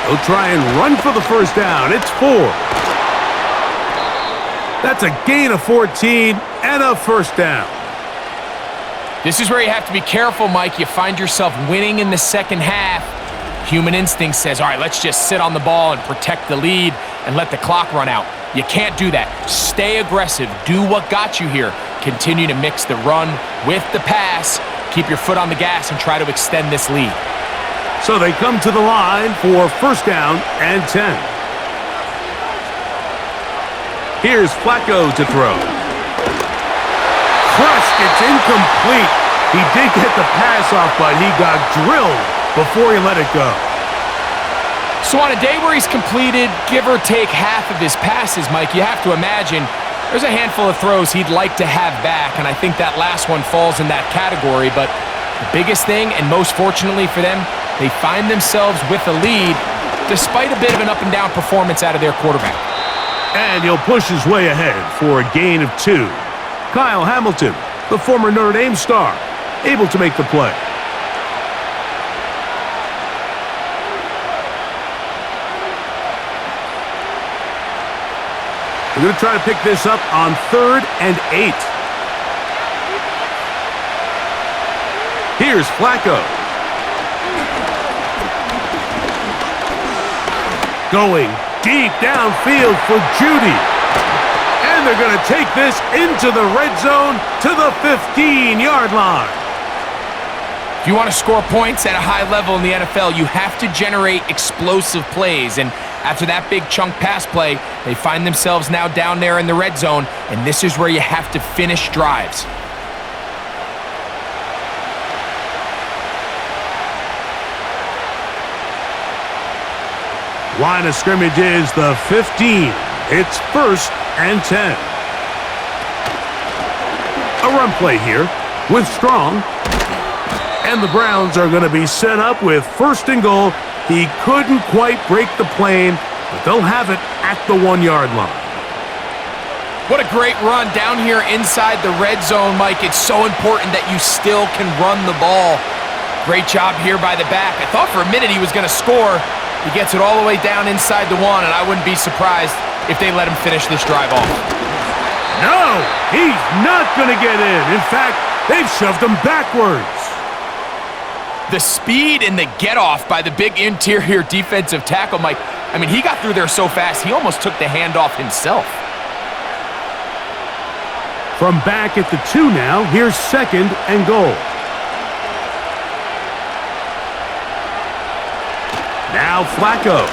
He'll try and run for the first down. It's 4. That's a gain of 14 and a first down. This is where you have to be careful, Mike. You find yourself winning in the second half. Human instinct says, all right, let's just sit on the ball and protect the lead and let the clock run out. You can't do that. Stay aggressive. Do what got you here. Continue to mix the run with the pass. Keep your foot on the gas and try to extend this lead. So they come to the line for first down and 10. Here's Flacco to throw. Crushed, it's incomplete. He did get the pass off, but he got drilled before he let it go. So on a day where he's completed, give or take half of his passes, Mike, you have to imagine there's a handful of throws he'd like to have back, and I think that last one falls in that category. But the biggest thing, and most fortunately for them, they find themselves with a lead despite a bit of an up-and-down performance out of their quarterback. And he'll push his way ahead for a gain of 2. Kyle Hamilton, the former Notre Dame star, able to make the play. We're going to try to pick this up on 3rd and 8. Here's Flacco. Going deep downfield for Judy. And they're going to take this into the red zone to the 15-yard line. If you want to score points at a high level in the NFL, you have to generate explosive plays. And after that big chunk pass play, they find themselves now down there in the red zone, and this is where you have to finish drives. Line of scrimmage is the 15. It's 1st and 10. A run play here with Strong. And the Browns are going to be set up with 1st and goal. He couldn't quite break the plane, but they'll have it at the 1-yard line. What a great run down here inside the red zone, Mike. It's so important that you still can run the ball. Great job here by the back. I thought for a minute he was going to score. He gets it all the way down inside the 1, and I wouldn't be surprised if they let him finish this drive off. No, he's not going to get in. In fact, they've shoved him backwards. The speed and the get-off by the big interior defensive tackle, Mike. I mean, he got through there so fast, he almost took the handoff himself. From back at the 2 now, here's 2nd and goal. Now Flacco.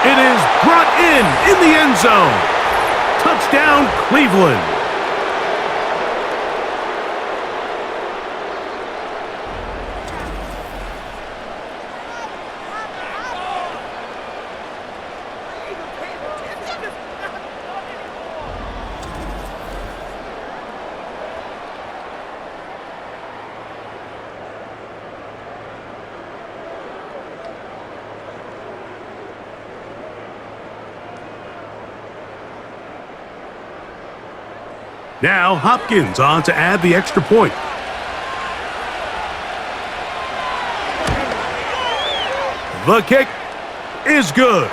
It is brought in the end zone. Touchdown, Cleveland. Now Hopkins on to add the extra point. The kick is good.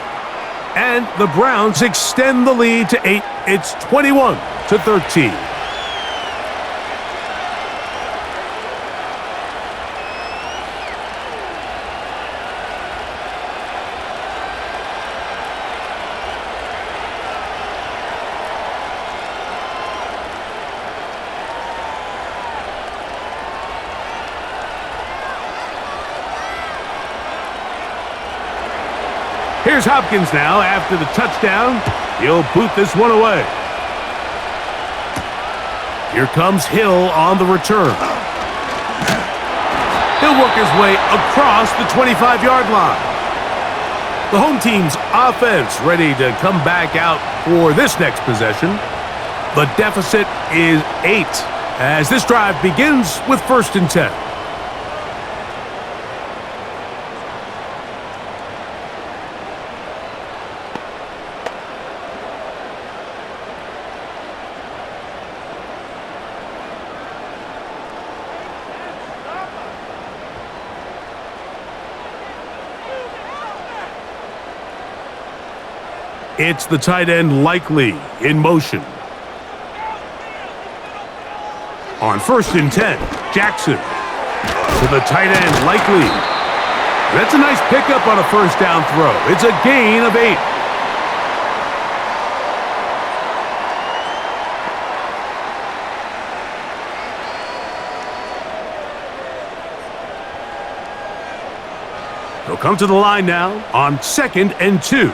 And the Browns extend the lead to 8. It's 21-13. Here's Hopkins now after the touchdown. He'll boot this one away. Here comes Hill on the return. He'll work his way across the 25-yard line. The home team's offense ready to come back out for this next possession. The deficit is 8 as this drive begins with 1st and 10. It's the tight end Likely in motion. On 1st and 10, Jackson to the tight end Likely. That's a nice pickup on a first down throw. It's a gain of 8. He'll come to the line now on 2nd and 2.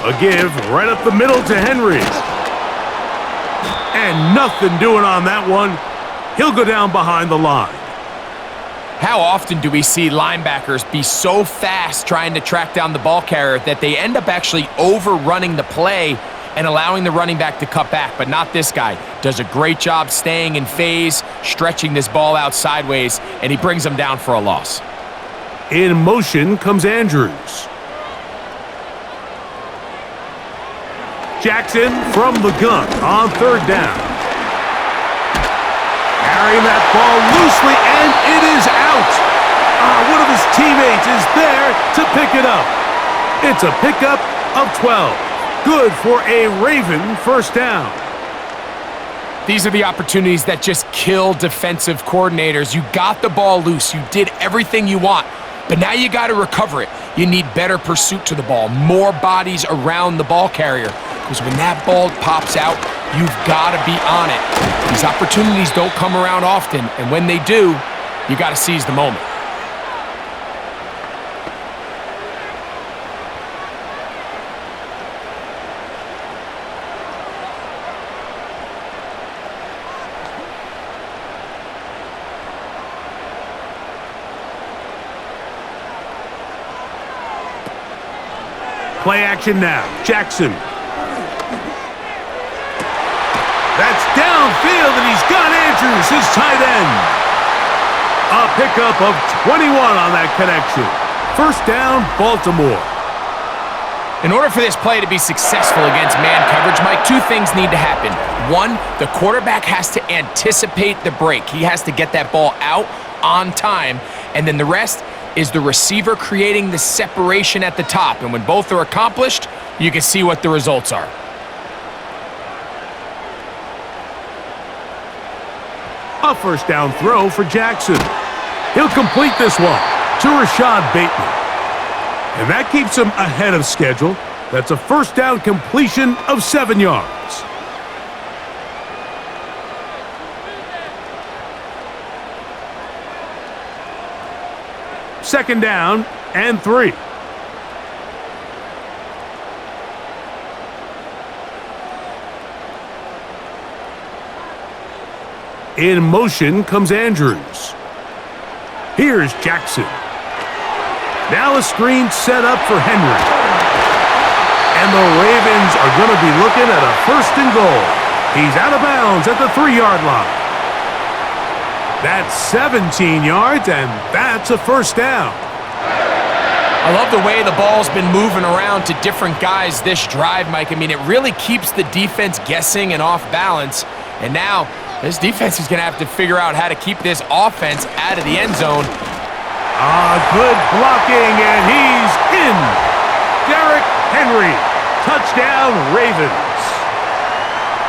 A give right up the middle to Henry. And nothing doing on that one. He'll go down behind the line. How often do we see linebackers be so fast trying to track down the ball carrier that they end up actually overrunning the play and allowing the running back to cut back? But not this guy. Does a great job staying in phase, stretching this ball out sideways, and he brings them down for a loss. In motion comes Andrews. Jackson from the gun on 3rd down. Carrying that ball loosely, and it is out. One of his teammates is there to pick it up. It's a pickup of 12. Good for a Raven first down. These are the opportunities that just kill defensive coordinators. You got the ball loose. You did everything you want. But now you got to recover it. You need better pursuit to the ball, more bodies around the ball carrier. Because when that ball pops out, you've got to be on it. These opportunities don't come around often, and when they do, you got to seize the moment. Play action now. Jackson. That's downfield, and he's got Andrews, his tight end. A pickup of 21 on that connection. First down, Baltimore. In order for this play to be successful against man coverage, Mike, 2 things need to happen. 1, the quarterback has to anticipate the break. He has to get that ball out on time, and then the rest is the receiver creating the separation at the top. And when both are accomplished, you can see what the results are. A first down throw for Jackson. He'll complete this one to Rashad Bateman. And that keeps him ahead of schedule. That's a first down completion of 7 yards. Second down and 3. In motion comes Andrews. Here's Jackson. Now a screen set up for Henry. And the Ravens are going to be looking at a 1st and goal. He's out of bounds at the 3-yard line. That's 17 yards, and that's a first down. I love the way the ball's been moving around to different guys this drive, Mike. I mean, it really keeps the defense guessing and off balance. And now, this defense is going to have to figure out how to keep this offense out of the end zone. Good blocking, and he's in. Derrick Henry, touchdown Ravens.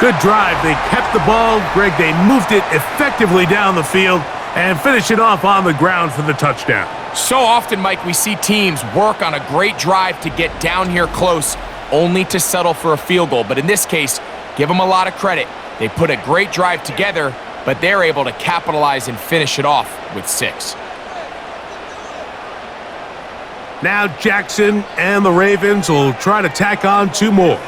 Good drive. They kept the ball. Greg, they moved it effectively down the field and finished it off on the ground for the touchdown. So often, Mike, we see teams work on a great drive to get down here close, only to settle for a field goal. But in this case, give them a lot of credit. They put a great drive together, but they're able to capitalize and finish it off with 6. Now Jackson and the Ravens will try to tack on 2 more.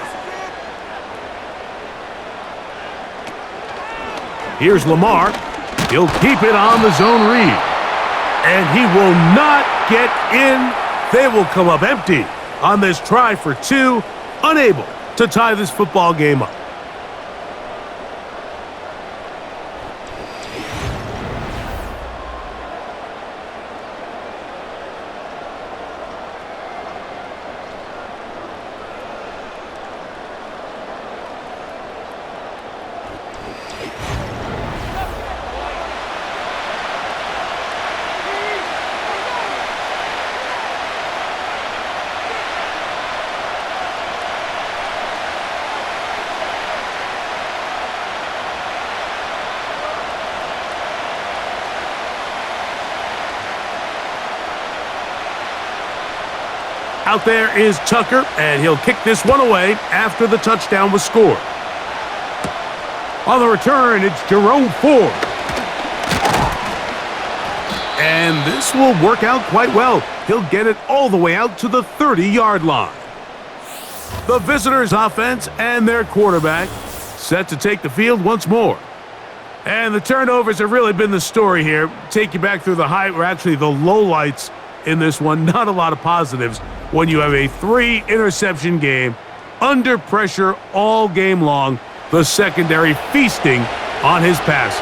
Here's Lamar. He'll keep it on the zone read. And he will not get in. They will come up empty on this try for 2, unable to tie this football game up. Out there is Tucker, and he'll kick this one away after the touchdown was scored. On the return, it's Jerome Ford. And this will work out quite well. He'll get it all the way out to the 30-yard line. The visitors' offense and their quarterback set to take the field once more. And the turnovers have really been the story here. Take you back through the the lowlights in this one. Not a lot of positives when you have a 3-interception game, under pressure all game long, the secondary feasting on his passes.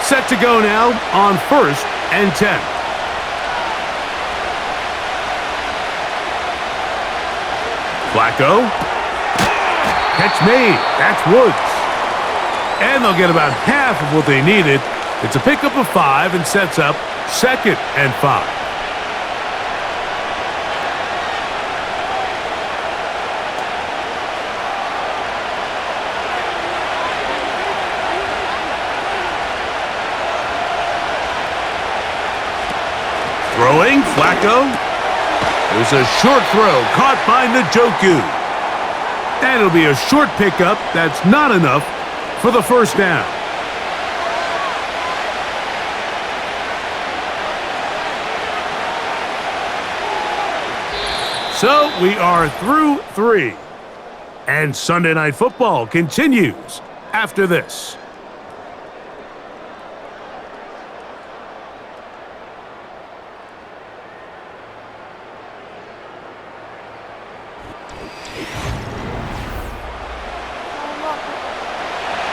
Set to go now on 1st and 10. Flacco. Catch made. That's Woods. And they'll get about half of what they needed. It's a pickup of 5 and sets up 2nd and 5. Throwing, Flacco. There's a short throw caught by Njoku. And it'll be a short pickup. That's not enough for the first down. So we are through 3. And Sunday Night Football continues after this.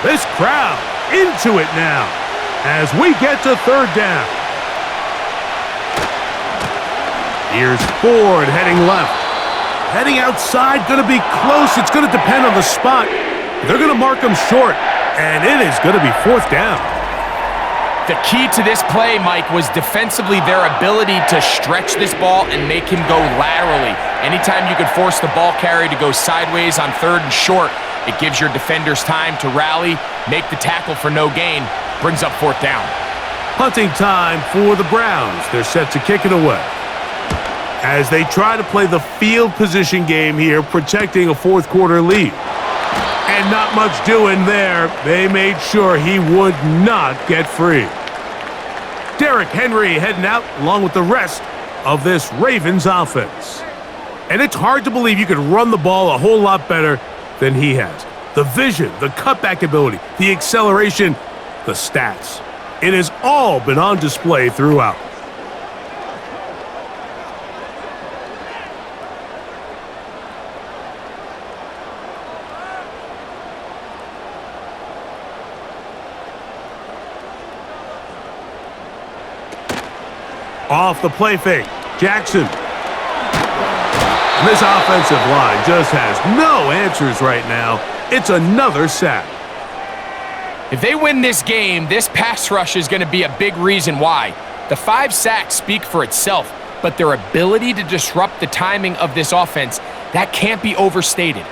This crowd into it now as we get to 3rd down. Here's Ford heading left. Heading outside, going to be close. It's going to depend on the spot. They're going to mark him short, and it is going to be 4th down. The key to this play, Mike, was defensively their ability to stretch this ball and make him go laterally. Anytime you could force the ball carrier to go sideways on 3rd and short, it gives your defenders time to rally, make the tackle for no gain, brings up 4th down. Punting time for the Browns. They're set to kick it away. As they try to play the field position game here, protecting a 4th quarter lead. And not much doing there. They made sure he would not get free. Derrick Henry heading out along with the rest of this Ravens offense. And it's hard to believe you could run the ball a whole lot better than he has. The vision, the cutback ability, the acceleration, the stats. It has all been on display throughout. Off the play fake, Jackson. And this offensive line just has no answers right now. It's another sack. If they win this game, this pass rush is going to be a big reason why. The 5 sacks speak for itself, but their ability to disrupt the timing of this offense, that can't be overstated.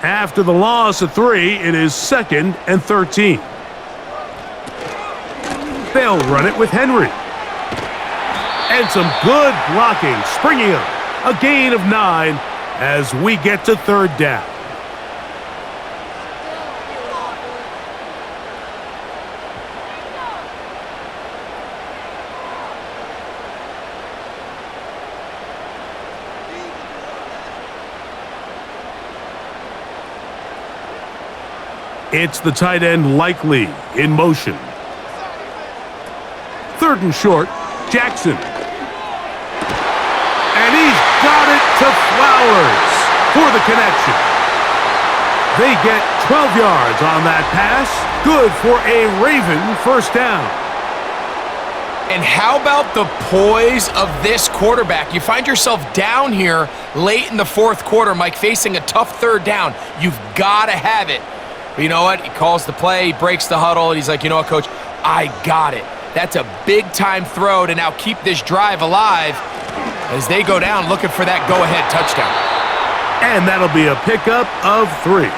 After the loss of 3, it is 2nd and 13. They'll run it with Henry. And some good blocking, springing up. A gain of 9 as we get to 3rd down. It's the tight end Likely in motion. 3rd and short, Jackson. And he's got it to Flowers for the connection. They get 12 yards on that pass. Good for a Raven first down. And how about the poise of this quarterback? You find yourself down here late in the 4th quarter, Mike, facing a tough 3rd down. You've got to have it. But you know what? He calls the play, he breaks the huddle, and he's like, you know what, Coach? I got it. That's a big-time throw to now keep this drive alive as they go down looking for that go-ahead touchdown. And that'll be a pickup of 3.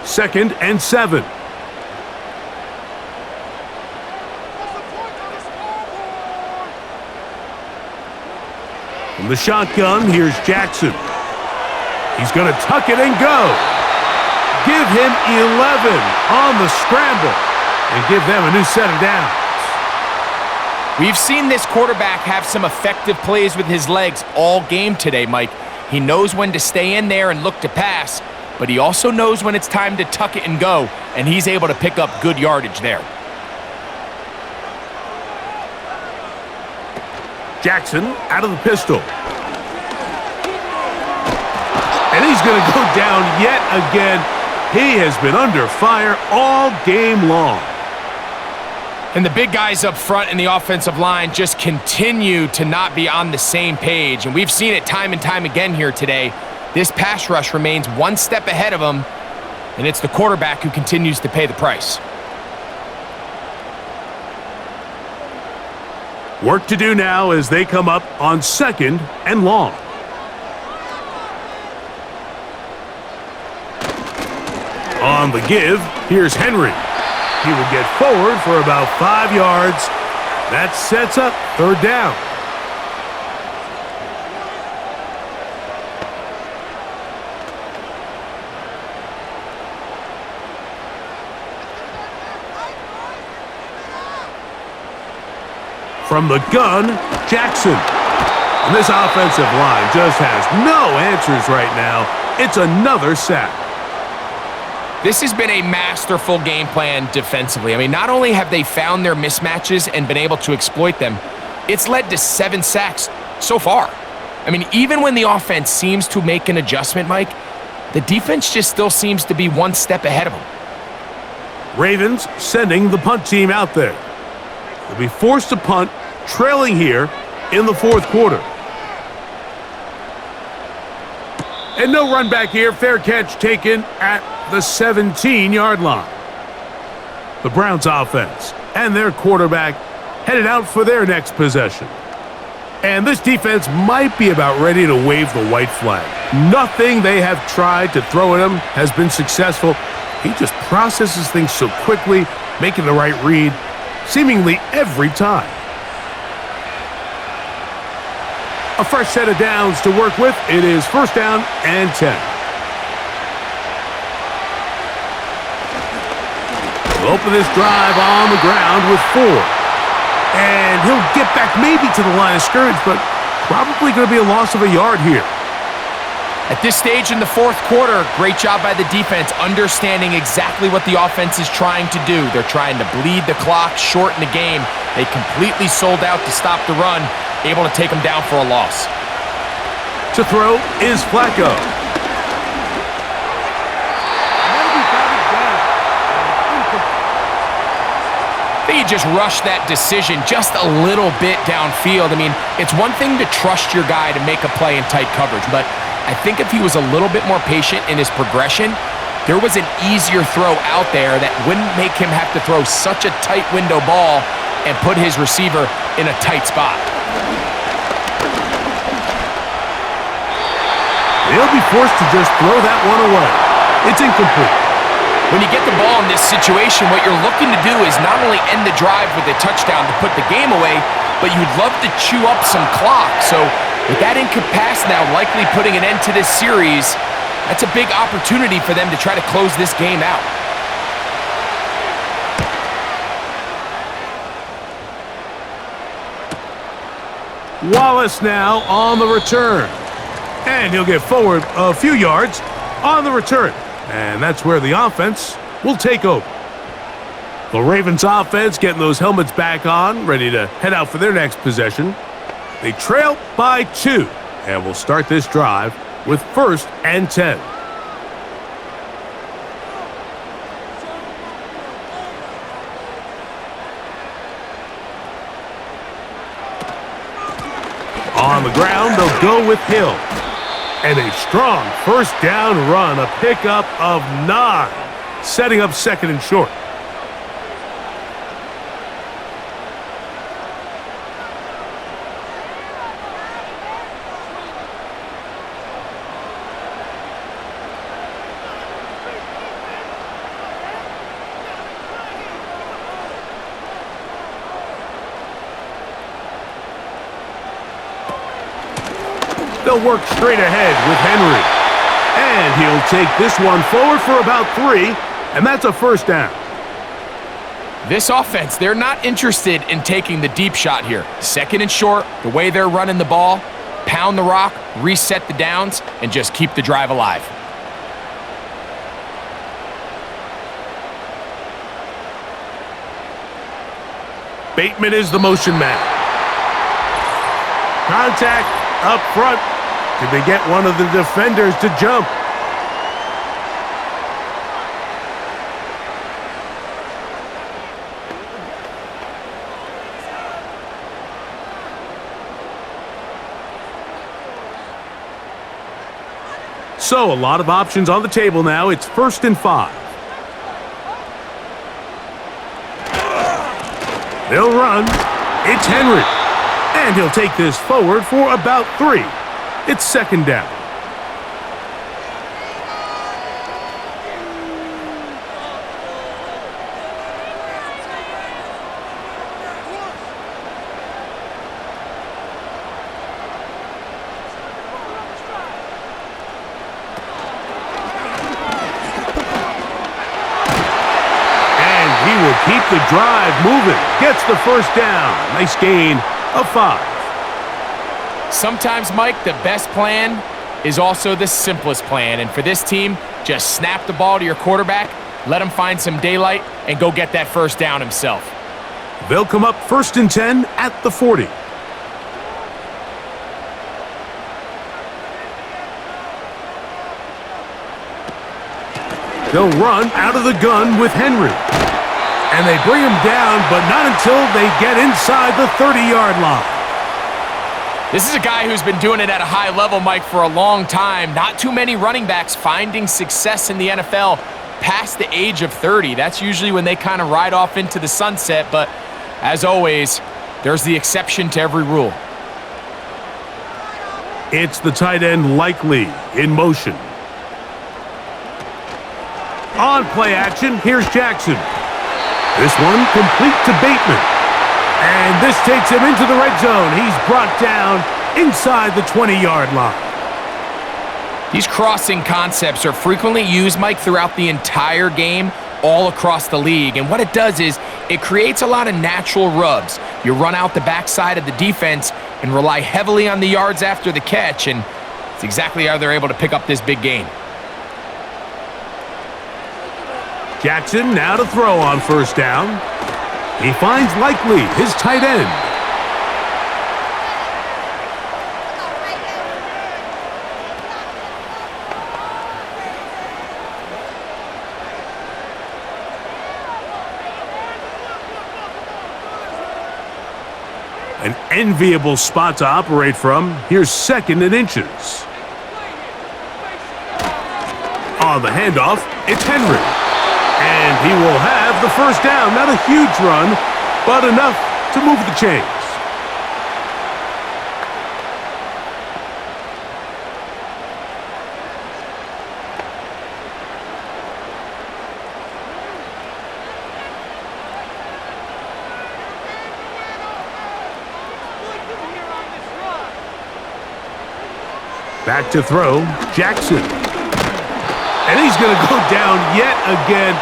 Second and 7. From the shotgun, here's Jackson. He's going to tuck it and go. Give him 11 on the scramble and give them a new set of downs. We've seen this quarterback have some effective plays with his legs all game today, Mike. He knows when to stay in there and look to pass, but he also knows when it's time to tuck it and go, and he's able to pick up good yardage there. Jackson out of the pistol. And he's going to go down yet again. He has been under fire all game long. And the big guys up front in the offensive line just continue to not be on the same page. And we've seen it time and time again here today. This pass rush remains one step ahead of them, and it's the quarterback who continues to pay the price. Work to do now as they come up on 2nd and long. On the give, here's Henry. He will get forward for about 5 yards. That sets up 3rd down. From the gun, Jackson. And this offensive line just has no answers right now. It's another sack. This has been a masterful game plan defensively. I mean, not only have they found their mismatches and been able to exploit them, it's led to 7 sacks so far. I mean, even when the offense seems to make an adjustment, Mike, the defense just still seems to be one step ahead of them. Ravens sending the punt team out there. They'll be forced to punt, trailing here in the 4th quarter. And no run back here. Fair catch taken at the 17-yard line. The Browns offense and their quarterback headed out for their next possession. And this defense might be about ready to wave the white flag. Nothing they have tried to throw at him has been successful. He just processes things so quickly, making the right read seemingly every time. A fresh set of downs to work with. It is 1st down and 10. He'll open this drive on the ground with 4. And he'll get back maybe to the line of scrimmage, but probably going to be a loss of a yard here. At this stage in the 4th quarter, great job by the defense understanding exactly what the offense is trying to do. They're trying to bleed the clock, shorten the game. They completely sold out to stop the run, able to take them down for a loss. To throw is Flacco. I think he just rushed that decision just a little bit downfield. I mean, it's one thing to trust your guy to make a play in tight coverage, but I think if he was a little bit more patient in his progression, there was an easier throw out there that wouldn't make him have to throw such a tight window ball and put his receiver in a tight spot. They'll be forced to just throw that one away. It's incomplete. When you get the ball in this situation, what you're looking to do is not only end the drive with a touchdown to put the game away, but you'd love to chew up some clock. So with that incapacity now likely putting an end to this series, that's a big opportunity for them to try to close this game out. Wallace now on the return. And he'll get forward a few yards on the return. And that's where the offense will take over. The Ravens offense getting those helmets back on, ready to head out for their next possession. They trail by 2, and will start this drive with 1st and 10. On the ground, they'll go with Hill. And a strong first down run, a pickup of 9, setting up second and short. They'll work straight ahead with Henry. And he'll take this one forward for about 3, and that's a first down. This offense, they're not interested in taking the deep shot here. Second and short, the way they're running the ball, pound the rock, reset the downs, and just keep the drive alive. Bateman is the motion man. Contact up front. Did they get one of the defenders to jump? So, a lot of options on the table now. It's 1st and 5. They'll run. It's Henry. And he'll take this forward for about 3. It's second down. And he will keep the drive moving. Gets the first down. Nice gain of 5. Sometimes, Mike, the best plan is also the simplest plan. And for this team, just snap the ball to your quarterback, let him find some daylight, and go get that first down himself. They'll come up 1st and 10 at the 40. They'll run out of the gun with Henry. And they bring him down, but not until they get inside the 30-yard line. This is a guy who's been doing it at a high level, Mike, for a long time. Not too many running backs finding success in the NFL past the age of 30. That's usually when they kind of ride off into the sunset, but as always, there's the exception to every rule. It's the tight end Likely in motion. On play action, here's Jackson. This one complete to Bateman. And this takes him into the red zone. He's brought down inside the 20-yard line. These crossing concepts are frequently used, Mike, throughout the entire game, all across the league. And what it does is it creates a lot of natural rubs. You run out the backside of the defense and rely heavily on the yards after the catch, and it's exactly how they're able to pick up this big gain. Jackson now to throw on first down. He finds Likely, his tight end. An enviable spot to operate from. Here's 2nd and inches. On the handoff, it's Henry. And he will have the first down. Not a huge run, but enough to move the chains. Back to throw, Jackson. And he's going to go down yet again.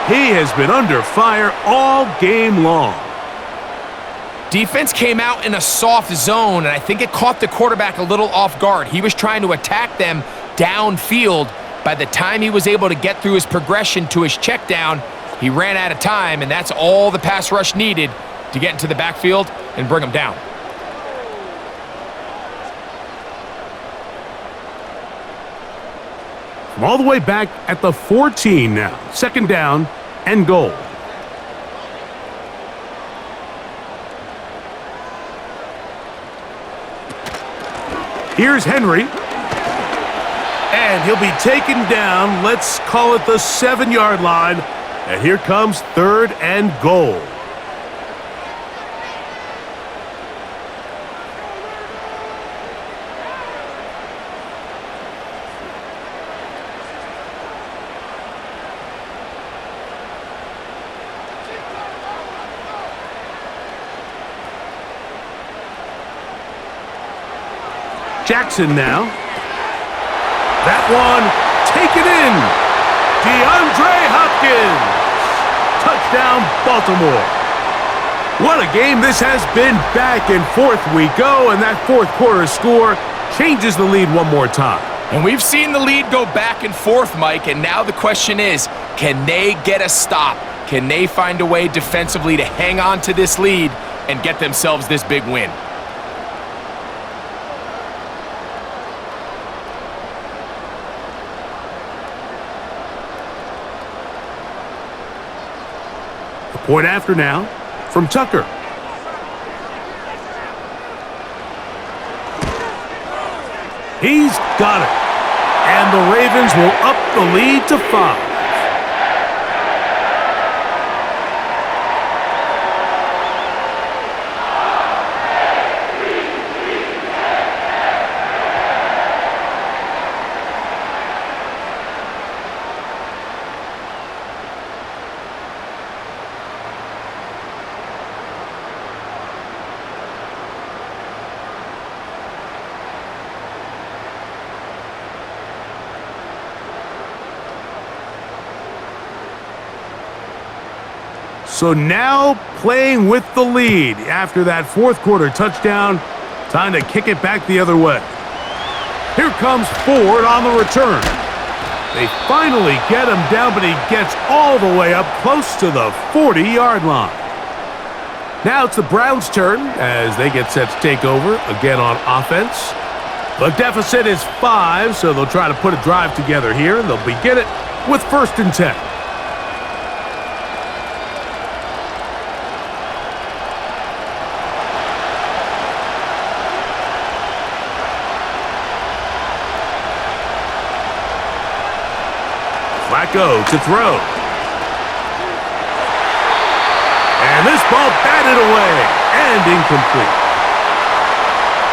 He has been under fire all game long. Defense came out in a soft zone, and I think it caught the quarterback a little off guard. He was trying to attack them downfield. By the time he was able to get through his progression to his check down, he ran out of time, and that's all the pass rush needed to get into the backfield and bring him down. From all the way back at the 14 now. 2nd down and goal. Here's Henry. And he'll be taken down, let's call it the 7-yard line. And here comes 3rd and goal. Jackson now. That one taken in. DeAndre Hopkins. Touchdown, Baltimore. What a game this has been. Back and forth we go, and that fourth quarter score changes the lead one more time. And we've seen the lead go back and forth, Mike, and now the question is, can they get a stop? Can they find a way defensively to hang on to this lead and get themselves this big win? Point after now from Tucker. He's got it. And the Ravens will up the lead to 5. So now playing with the lead after that fourth quarter touchdown. Time to kick it back the other way. Here comes Ford on the return. They finally get him down, but he gets all the way up close to the 40-yard line. Now it's the Browns' turn as they get set to take over again on offense. The deficit is 5, so they'll try to put a drive together here. They'll begin it with 1st and 10. Flacco to throw. And this ball batted away and incomplete.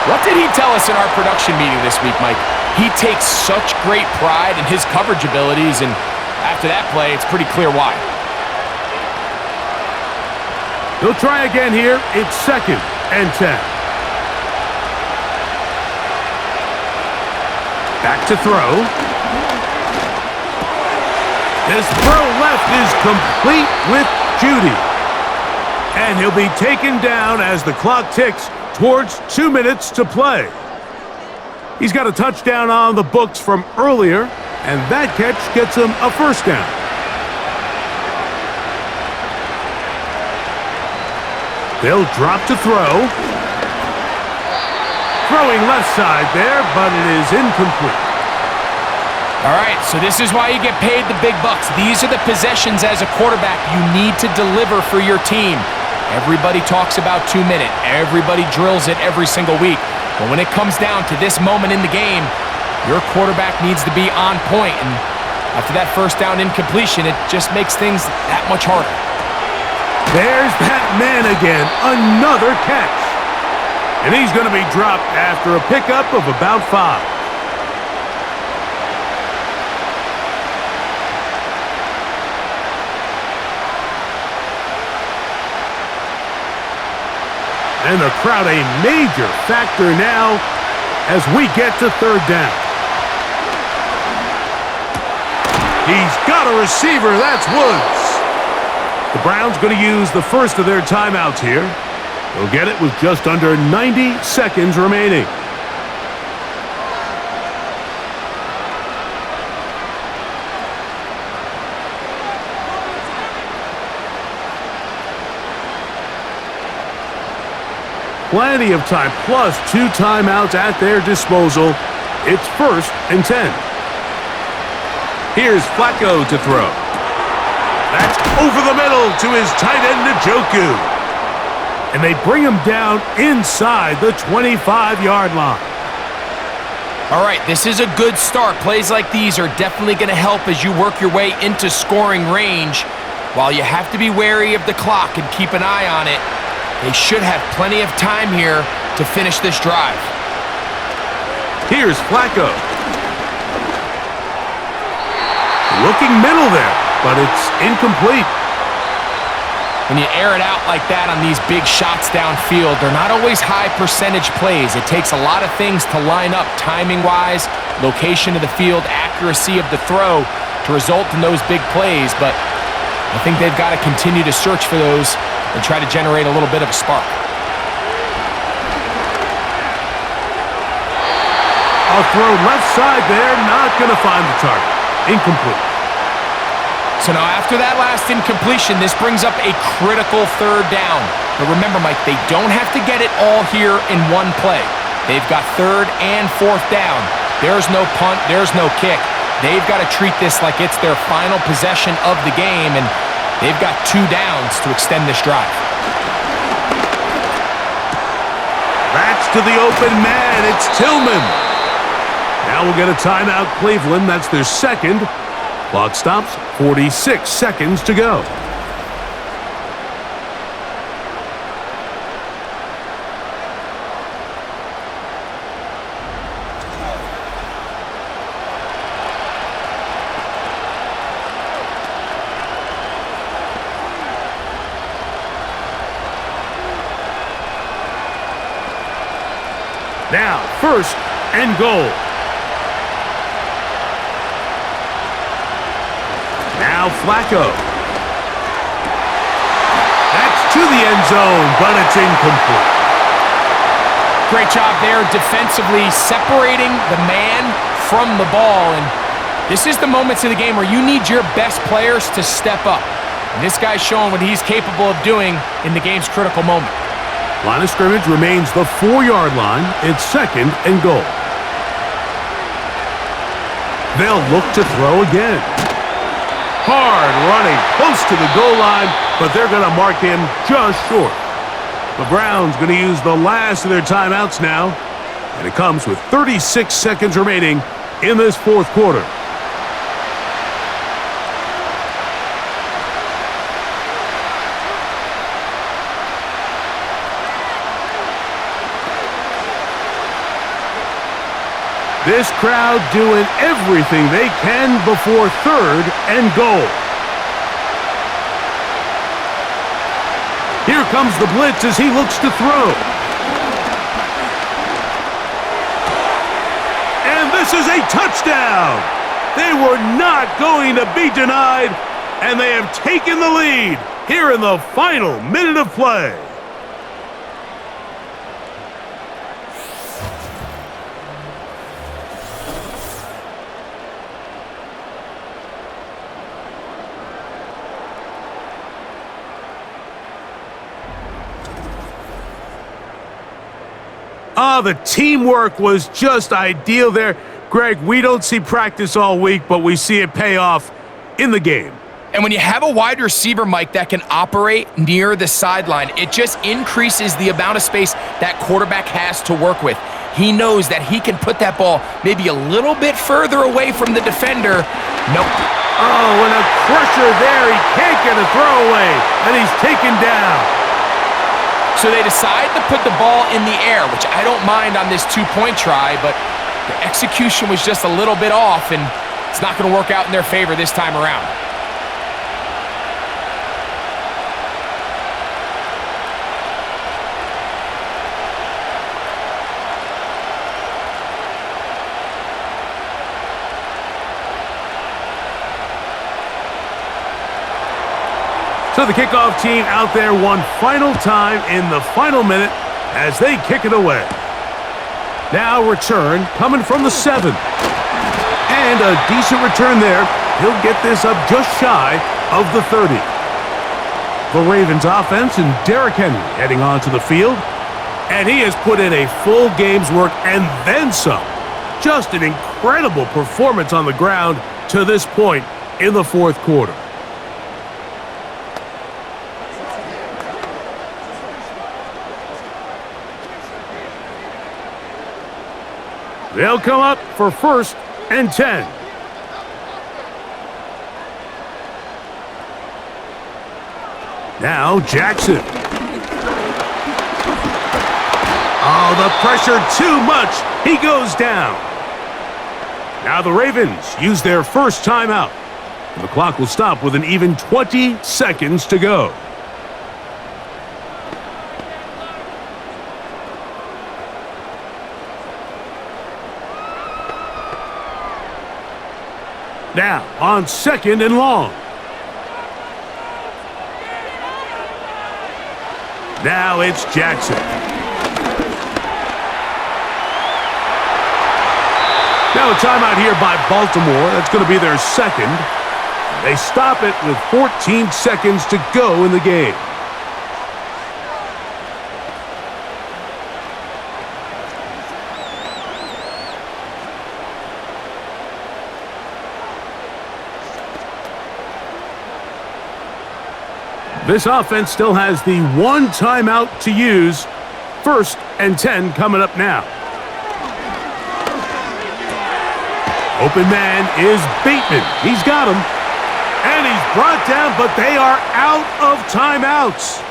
What did he tell us in our production meeting this week, Mike? He takes such great pride in his coverage abilities, and after that play, it's pretty clear why. He'll try again here. It's 2nd and 10. Back to throw. This throw left is complete with Judy. And he'll be taken down as the clock ticks towards 2 minutes to play. He's got a touchdown on the books from earlier, and that catch gets him a 1st down. They'll drop to throw. Throwing left side there, but it is incomplete. All right, so this is why you get paid the big bucks. These are the possessions as a quarterback you need to deliver for your team. Everybody talks about 2 minute. Everybody drills it every single week. But when it comes down to this moment in the game, your quarterback needs to be on point. And after that 1st down incompletion, it just makes things that much harder. There's that man again. Another catch. And he's going to be dropped after a pickup of about 5. And the crowd a major factor now as we get to 3rd down. He's got a receiver. That's Woods. The Browns going to use the first of their timeouts here. They'll get it with just under 90 seconds remaining. Plenty of time, plus 2 timeouts at their disposal. It's 1st and 10. Here's Flacco to throw. That's over the middle to his tight end, Njoku. And they bring him down inside the 25-yard line. All right, this is a good start. Plays like these are definitely going to help as you work your way into scoring range. While you have to be wary of the clock and keep an eye on it, they should have plenty of time here to finish this drive. Here's Flacco. Looking middle there, but it's incomplete. When you air it out like that on these big shots downfield, they're not always high percentage plays. It takes a lot of things to line up timing-wise, location of the field, accuracy of the throw to result in those big plays, but I think they've got to continue to search for those and try to generate a little bit of a spark. A throw left side there, not going to find the target. Incomplete. So now after that last incompletion, this brings up a critical third down. But remember, Mike, they don't have to get it all here in one play. They've got third and fourth down. There's no punt, there's no kick. They've got to treat this like it's their final possession of the game, and they've got 2 downs to extend this drive. That's to the open man. It's Tillman. Now we'll get a timeout, Cleveland. That's their second. Clock stops, 46 seconds to go. Now, first and goal. Now Flacco. That's to the end zone, but it's incomplete. Great job there defensively separating the man from the ball. And this is the moments of the game where you need your best players to step up. And this guy's showing what he's capable of doing in the game's critical moment. Line of scrimmage remains the 4-yard line. It's second and goal. They'll look to throw again. Hard running, close to the goal line, but they're going to mark him just short. The Browns going to use the last of their timeouts now, and it comes with 36 seconds remaining in this fourth quarter. This crowd doing everything they can before third and goal. Here comes the blitz as he looks to throw. And this is a touchdown. They were not going to be denied, and they have taken the lead here in the final minute of play. Oh, the teamwork was just ideal there. Greg, we don't see practice all week, but we see it pay off in the game. And when you have a wide receiver, Mike, that can operate near the sideline, it just increases the amount of space that quarterback has to work with. He knows that he can put that ball maybe a little bit further away from the defender. Nope. Oh, and a pressure there. He can't get a throwaway, and he's taken down. So they decide to put the ball in the air, which I don't mind on this 2-point try, but the execution was just a little bit off, and it's not going to work out in their favor this time around. So the kickoff team out there one final time in the final minute as they kick it away. Now return coming from the 7. And a decent return there. He'll get this up just shy of the 30. The Ravens offense and Derrick Henry heading onto the field. And he has put in a full game's work and then some. Just an incredible performance on the ground to this point in the fourth quarter. They'll come up for 1st and 10. Now Jackson. Oh, the pressure too much. He goes down. Now the Ravens use their first timeout. The clock will stop with an even 20 seconds to go. Now on 2nd and long. Now it's Jackson. Now a timeout here by Baltimore. That's going to be their 2nd. They stop it with 14 seconds to go in the game. This offense still has the 1 timeout to use. 1st and 10 coming up now. Open man is Bateman. He's got him. And he's brought down, but they are out of timeouts.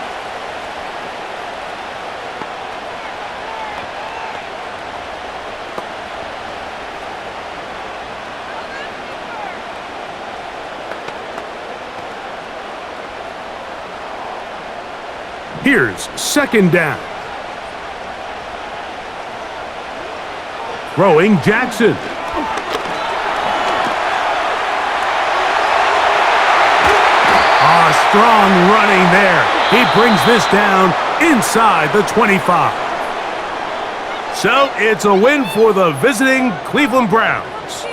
Here's 2nd down. Throwing Jackson. Strong running there. He brings this down inside the 25. So it's a win for the visiting Cleveland Browns.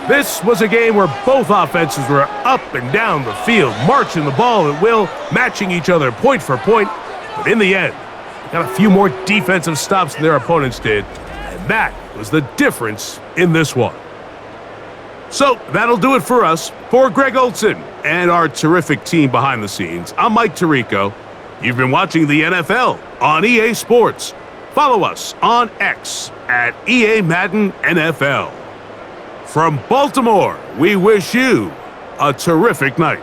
This was a game where both offenses were up and down the field, marching the ball at will, matching each other point for point. But in the end, they got a few more defensive stops than their opponents did. And that was the difference in this one. So that'll do it for us. For Greg Olson and our terrific team behind the scenes, I'm Mike Tirico. You've been watching the NFL on EA Sports. Follow us on X at EA Madden NFL. From Baltimore, we wish you a terrific night.